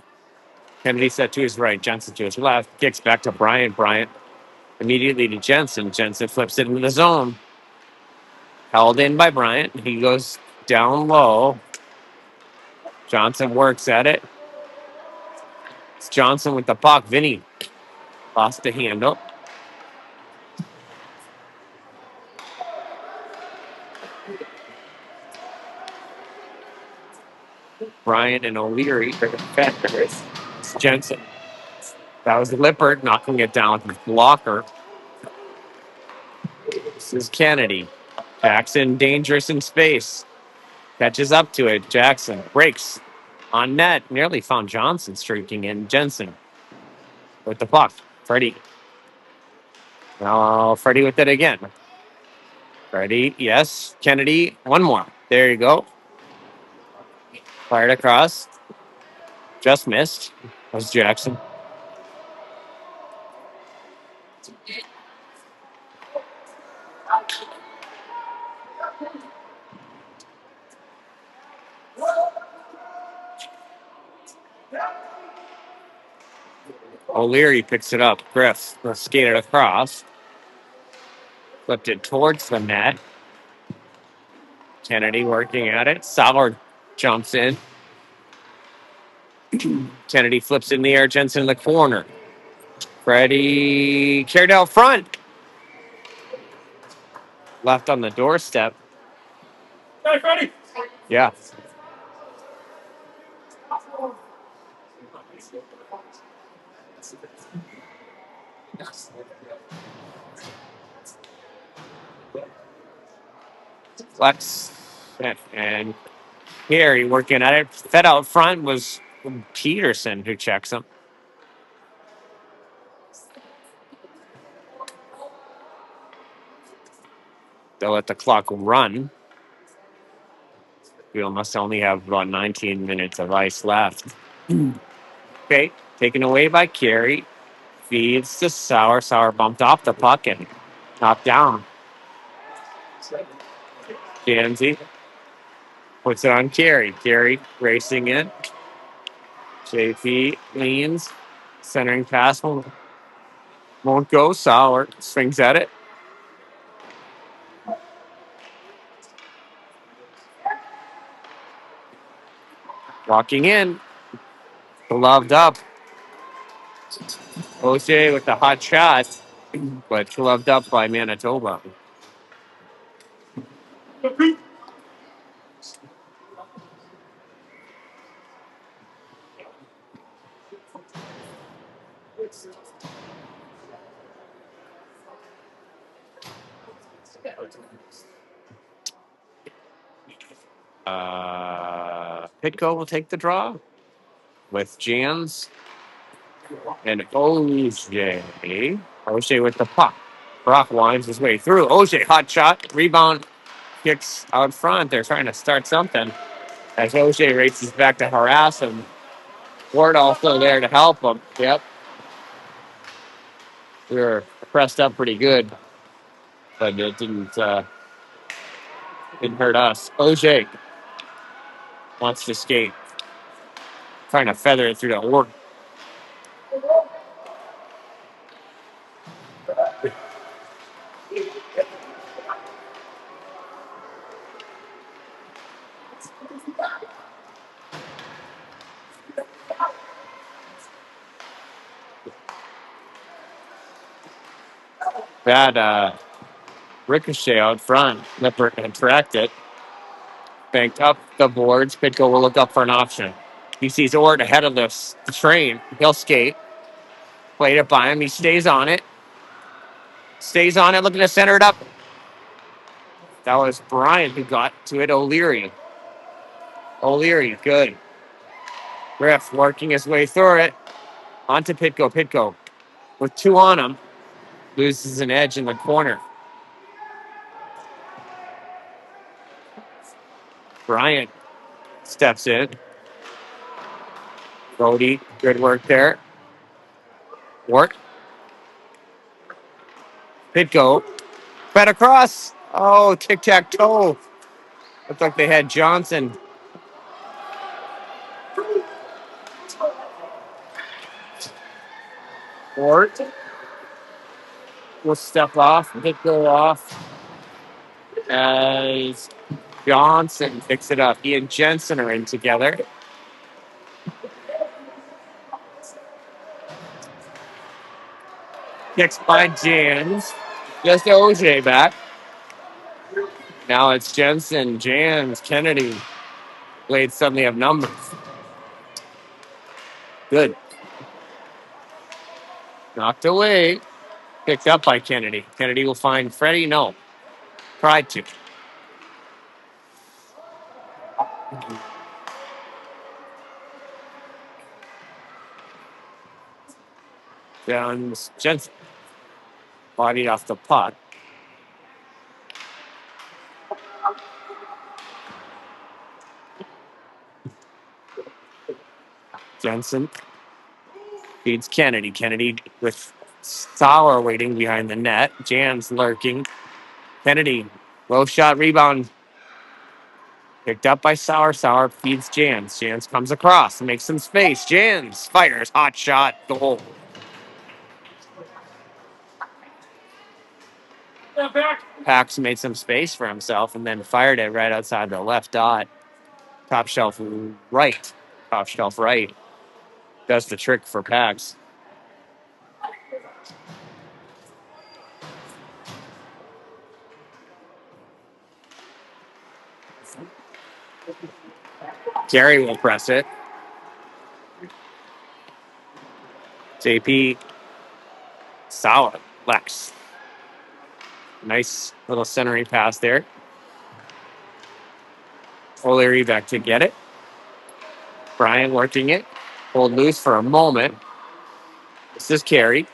Kennedy set to his right. Jensen to his left. Kicks back to Bryant. Bryant immediately to Jensen. Jensen flips it into the zone. Held in by Bryant. He goes down low. Johnson works at it. It's Johnson with the puck. Vinny lost the handle. Bryant and O'Leary are the defenders. It's Jensen. That was Lippert knocking it down with his blocker. This is Kennedy. Jackson dangerous in space. Catches up to it. Jackson breaks on net. Nearly found Johnson streaking in. Jensen with the puck. Freddie. Now Freddie with it again. Freddie, yes. Kennedy, one more. There you go. Fired across. Just missed. That was Jackson. O'Leary picks it up. Griff skated across. Flipped it towards the net. Kennedy working at it. Sauer jumps in. Kennedy flips it in the air. Jensen in the corner. Freddie carried out front. Left on the doorstep. Hey, Freddie. Yeah. Flex. And Gary working at it. Fed out front was Peterson who checks him. They'll let the clock run. We must only have about 19 minutes of ice left. Okay, taken away by Carey. Feeds to Sauer. Sauer bumped off the puck and knocked down. Janzi puts it on Carey. Carey racing in. JP leans. Centering pass won't go. Sauer swings at it. Walking in. Gloved up. O'Shea with the hot shot, but gloved up by Manitoba. Pitco will take the draw with Jans and OJ. OJ with the puck. Brock winds his way through. OJ, hot shot, rebound, kicks out front. They're trying to start something as OJ races back to harass him. Ward also there to help him. Yep. We were pressed up pretty good, but it didn't hurt us. OJ wants to skate, trying to feather it through the work. Bad ricochet out front. Lipper can track it. Banked up the boards. Pitko will look up for an option. He sees Ort ahead of the train. He'll skate. Played it by him. He stays on it. Stays on it, looking to center it up. That was Brian who got to it. O'Leary. O'Leary, good. Griff working his way through it. Onto Pitko. Pitko with two on him. Loses an edge in the corner. Bryant steps in. Brody, good work there. Work. Pitko. Fed across. Oh, tic-tac-toe. Looked like they had Johnson. Ort will step off. Pitko off. As Johnson picks it up. He and Jensen are in together. Kicks by Jans. Just OJ back. Now it's Jensen, Jans, Kennedy. Blades suddenly have numbers. Good. Knocked away. Picked up by Kennedy. Kennedy will find Freddie. No. Tried to. Down Jensen. Bodied off the puck. Jensen feeds Kennedy. Kennedy with Sauer waiting behind the net. Jans lurking. Kennedy. Low shot rebound. Picked up by Sauer. Sauer feeds Jans. Jans comes across and makes some space. Jans fires. Hot shot. Goal. Pax made some space for himself and then fired it right outside the left dot. Top shelf right. Top shelf right. Does the trick for Pax. Gary will press it. JP. Sauer. Lex. Nice little centering pass there. O'Leary back to get it. Brian working it. Hold loose for a moment. This is Carey.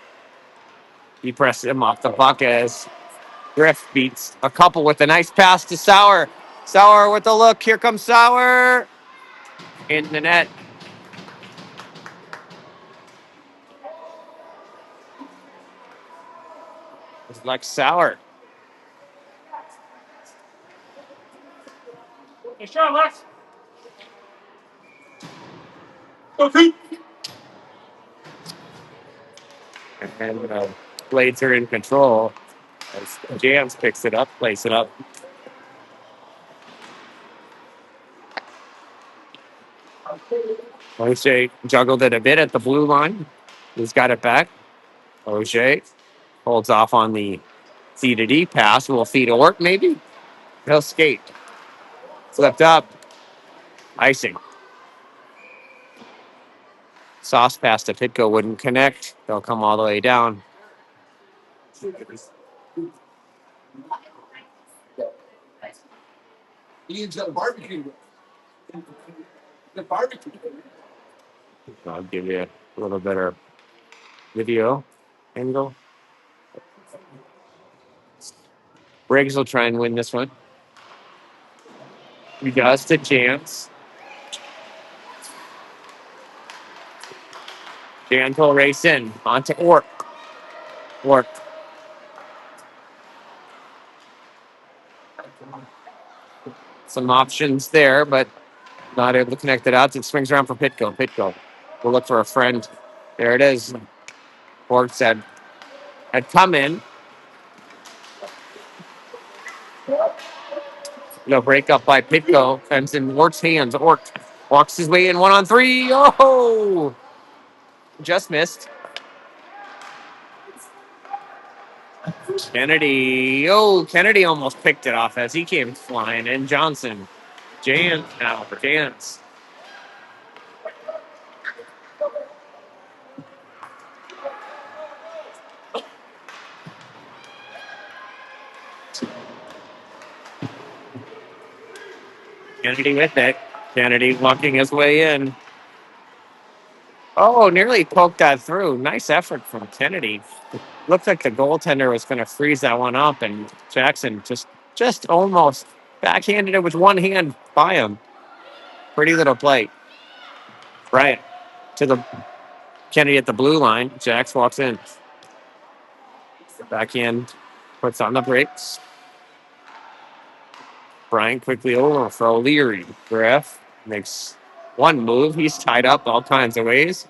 He presses him off the puck as Griff beats a couple with a nice pass to Sauer. Sauer with the look. Here comes Sauer. In the net. It's like Sauer. Hey, sure, Lex. Okay. And Blades are in control as Jams picks it up, plays it up. O'Shea juggled it a bit at the blue line. He's got it back. O'Shea holds off on the C to D pass. Will feed Ort, maybe? He'll skate. Flipped up. Icing. Sauce pass to Pitko wouldn't connect. They'll come all the way down. I'll give you a little better video angle. Briggs will try and win this one. He does to Jans. Jans will race in onto Ork. Ork. Some options there, but not able to connect it out. It swings around for Pitko. Pitko will look for a friend. There it is. Ork said had come in. No break up by Pitko. Fence in Ork's hands. Ork walks his way in 1-on-3. Oh! Just missed. Kennedy. Oh, Kennedy almost picked it off as he came flying in. Johnson. Jans now for Jans. Kennedy with it. Kennedy walking his way in. Oh, nearly poked that through. Nice effort from Kennedy. Looked like the goaltender was going to freeze that one up, and Jackson just almost backhanded it with one hand by him. Pretty little play. Right to the Kennedy at the blue line. Jax walks in. Backhand puts on the brakes. Brian quickly over for O'Leary. Griff makes one move. He's tied up all kinds of ways.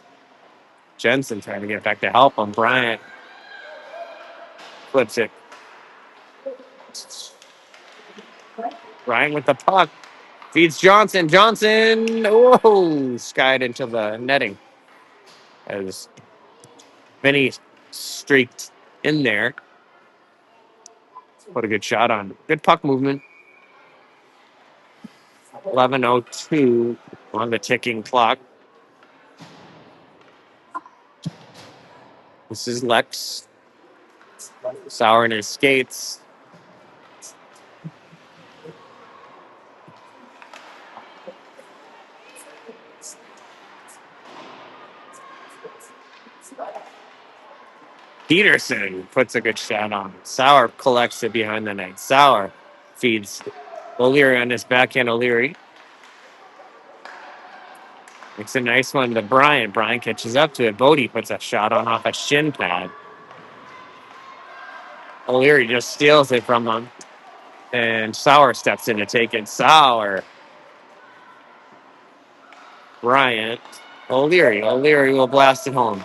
Jensen trying to get back to help him. Bryant flips it. Bryant with the puck. Feeds Johnson. Johnson, whoa, skied into the netting as Vinny streaked in there. Put a good shot on. Good puck movement. 11:02 on the ticking clock. This is Lex. Sauer in his skates. Peterson puts a good shot on. Sauer collects it behind the net. Sauer feeds O'Leary on his backhand. O'Leary makes a nice one to Brian. Brian catches up to it. Bodie puts a shot on off a shin pad. O'Leary just steals it from him. And Sauer steps in to take it. Sauer. Bryant. O'Leary. O'Leary will blast it home.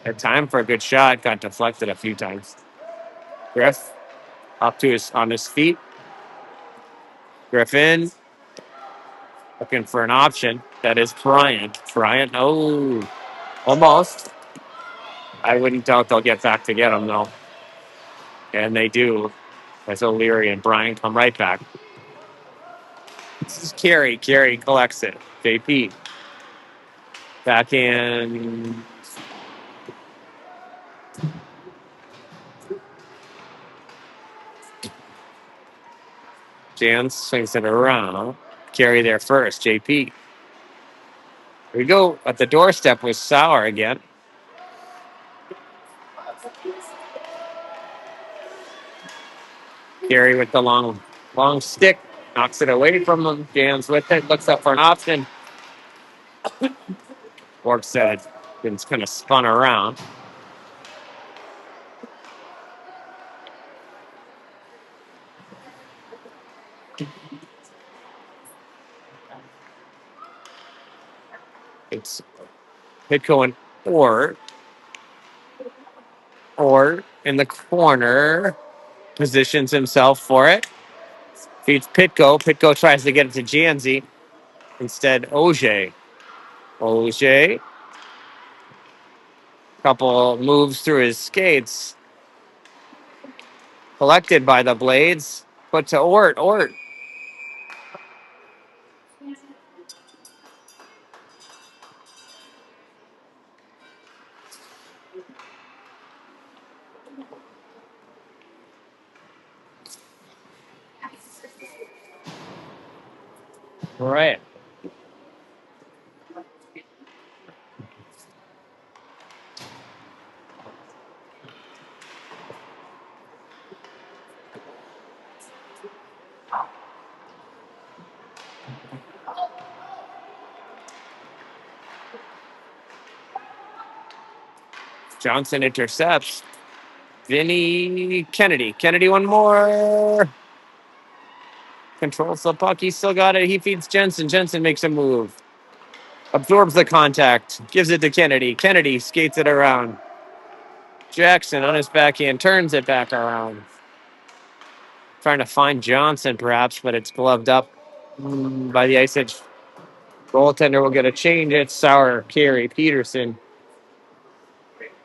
Had time for a good shot. Got deflected a few times. Griff up to on his feet. Griffin looking for an option. That is Bryant. Bryant, oh, almost. I wouldn't doubt they'll get back to get him, though. And they do. As O'Leary and Bryant come right back. This is Carey. Carey collects it. JP. Back in. Jan swings it around. Carey there first. JP. Here we go. At the doorstep with Sauer again. Carey with the long stick. Knocks it away from him. Jan's with it. Looks up for an option. Bork said it's kind of spun around. It's Pitko and or in the corner positions himself for it. Feeds Pitko. Pitko tries to get it to Janzi. Instead, Auger. Auger. Couple moves through his skates. Collected by the Blades. Put to Ort. Ort. All right. Johnson intercepts. Vinny Kennedy. Kennedy, one more. Controls the puck. He's still got it. He feeds Jensen. Jensen makes a move. Absorbs the contact. Gives it to Kennedy. Kennedy skates it around. Jackson on his backhand turns it back around. Trying to find Johnson, perhaps, but it's gloved up by the ice edge. Goaltender will get a change. It's Sauer, Carey, Peterson.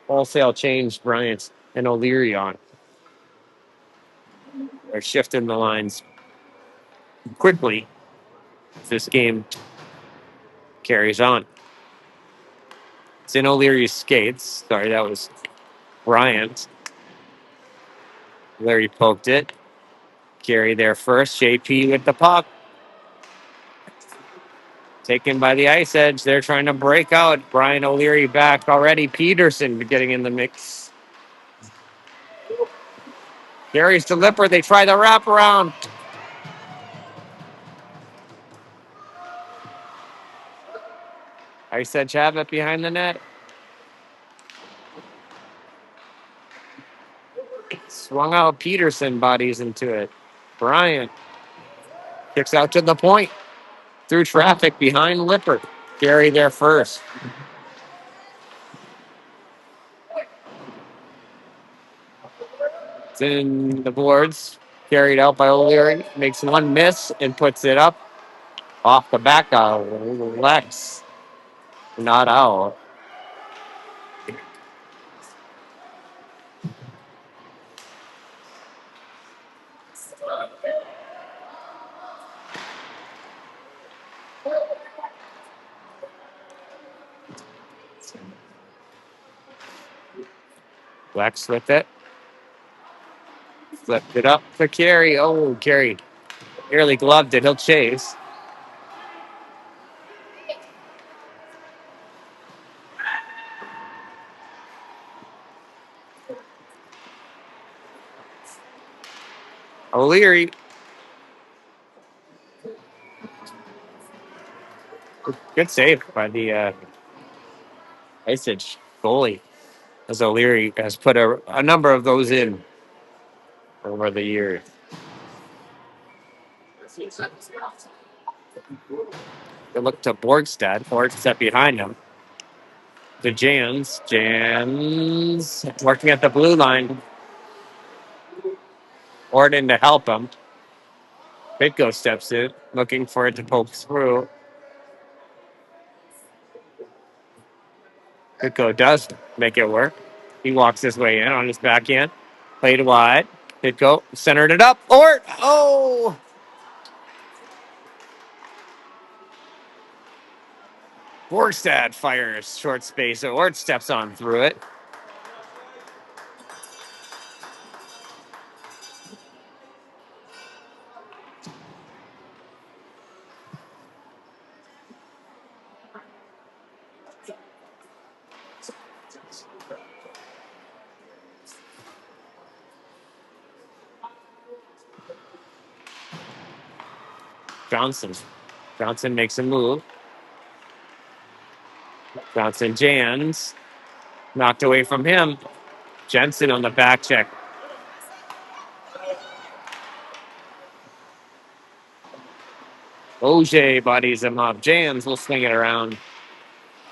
Wholesale change, Bryant and O'Leary on. They're shifting the lines quickly as this game carries on. It's in O'Leary's skates. Sorry, that was Bryant. Larry poked it. Carey there first. JP with the puck. Taken by the ice edge. They're trying to break out. Brian O'Leary back already. Peterson getting in the mix. Carey's to Lipper. They try the wraparound. Ice edge have it behind the net. Swung out. Peterson bodies into it. Bryant kicks out to the point. Through traffic behind Lipper. Carey there first. It's in the boards. Carried out by O'Leary. Makes one miss and puts it up off the back of Lex. Not out. Lex with it. Flipped it up to Carey. Oh, Carey nearly gloved it. He'll chase. O'Leary. Good save by the Ice Edge goalie. As O'Leary has put a number of those in over the years. They look to Borgstad. Borgstad behind him. To Jans. Jans working at the blue line. Orden to help him. Bitko steps in, looking for it to poke through. Bitko does make it work. He walks his way in on his backhand. Played wide. Bitko centered it up. Ort! Oh! Borgstad fires short space. So Ort steps on through it. Johnson. Johnson makes a move. Johnson jams. Knocked away from him. Jensen on the back check. Oje bodies him up. Jans will swing it around.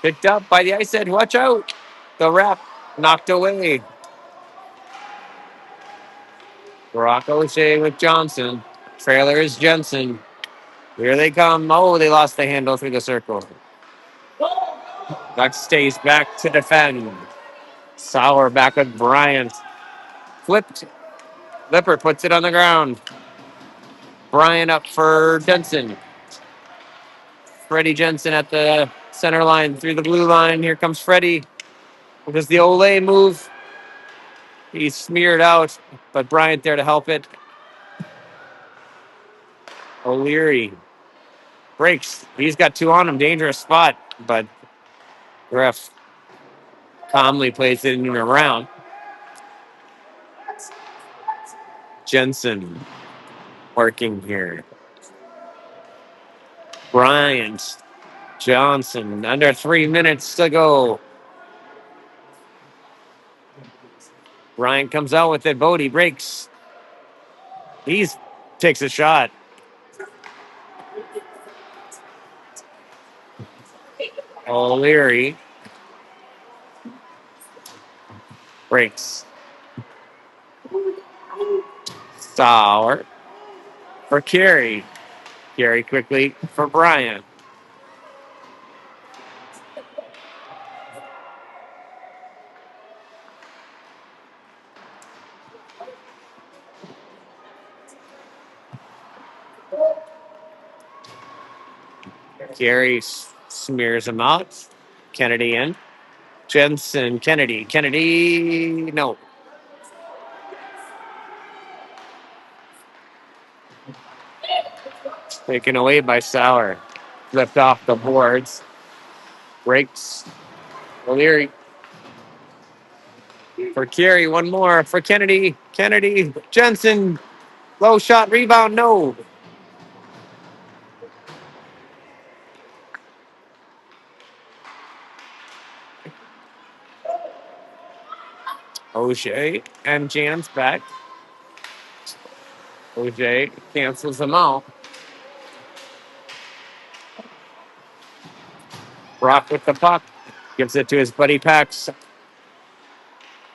Picked up by the ice edge. Watch out. The ref knocked away. Brock O'Shea with Johnson. Trailer is Jensen. Here they come. Oh, they lost the handle through the circle. Buck stays back to defend. Sauer back with Bryant. Flipped. Lipper puts it on the ground. Bryant up for Jensen. Freddie Jensen at the center line through the blue line. Here comes Freddie. Does the Olay move? He's smeared out, but Bryant there to help it. O'Leary Breaks. He's got two on him. Dangerous spot, but ref calmly plays it in and around. Jensen working here. Bryant. Johnson. Under 3 minutes to go. Bryant comes out with it. Bodie breaks. He takes a shot. O'Leary breaks. Sauer for Carey. Carey quickly for Bryant. Carey smears him out. Kennedy in. Jensen, Kennedy. Kennedy, no. Taken away by Sauer. Flipped off the boards. Breaks. O'Leary for Carey. One more for Kennedy. Kennedy. Jensen. Low shot. Rebound. No. O'Shea and Jan's back. O'Shea cancels them out. Brock with the puck. Gives it to his buddy Pax.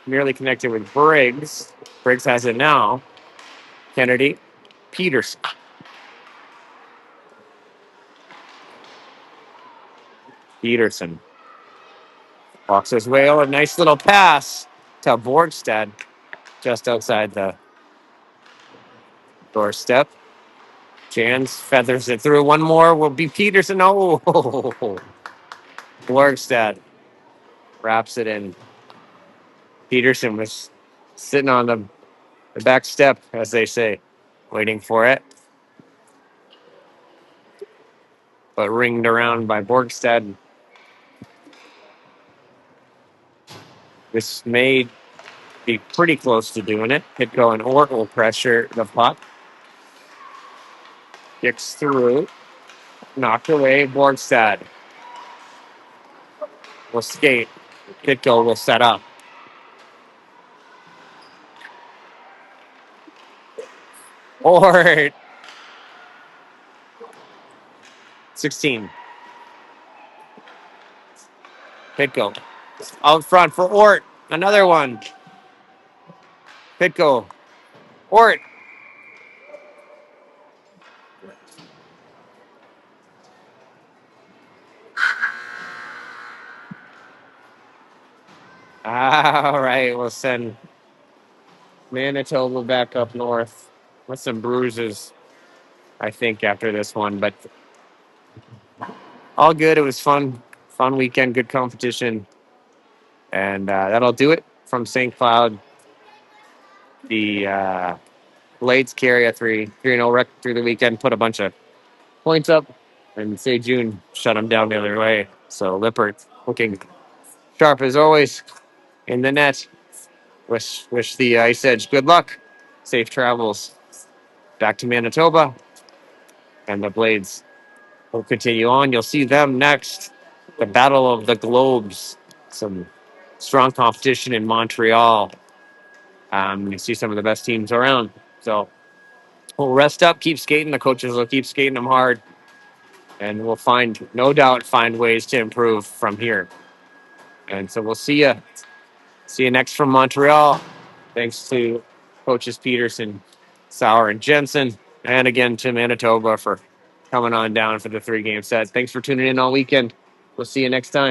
Nearly connected with Briggs. Briggs has it now. Kennedy. Peterson. Peterson. Walks his way. A nice little pass to Borgstad just outside the doorstep. Jans feathers it through. One more will be Peterson. Oh, Borgstad wraps it in. Peterson was sitting on the back step, as they say, waiting for it. But ringed around by Borgstad. This may be pretty close to doing it. Hitko and Ort will pressure the puck. Kicks through. Knocked away. Borgstad will skate. Hitko will set up. Ort. 16. Pitko. Out front for Ort. Another one. Pitko. Ort. All right. We'll send Manitoba back up north with some bruises, I think, after this one. But all good. It was fun. Fun weekend. Good competition. And that'll do it from St. Cloud. The Blades carry a 3-0 record through the weekend. Put a bunch of points up. And say June shut them down the other way. So Lippert looking sharp as always in the net. Wish the Ice Edge good luck. Safe travels back to Manitoba. And the Blades will continue on. You'll see them next. The Battle of the Globes. Some strong competition in Montreal. You see some of the best teams around. So we'll rest up, keep skating. The coaches will keep skating them hard. And we'll no doubt, find ways to improve from here. And so we'll see you. See you next from Montreal. Thanks to coaches Peterson, Sauer, and Jensen. And again to Manitoba for coming on down for the 3-game set. Thanks for tuning in all weekend. We'll see you next time.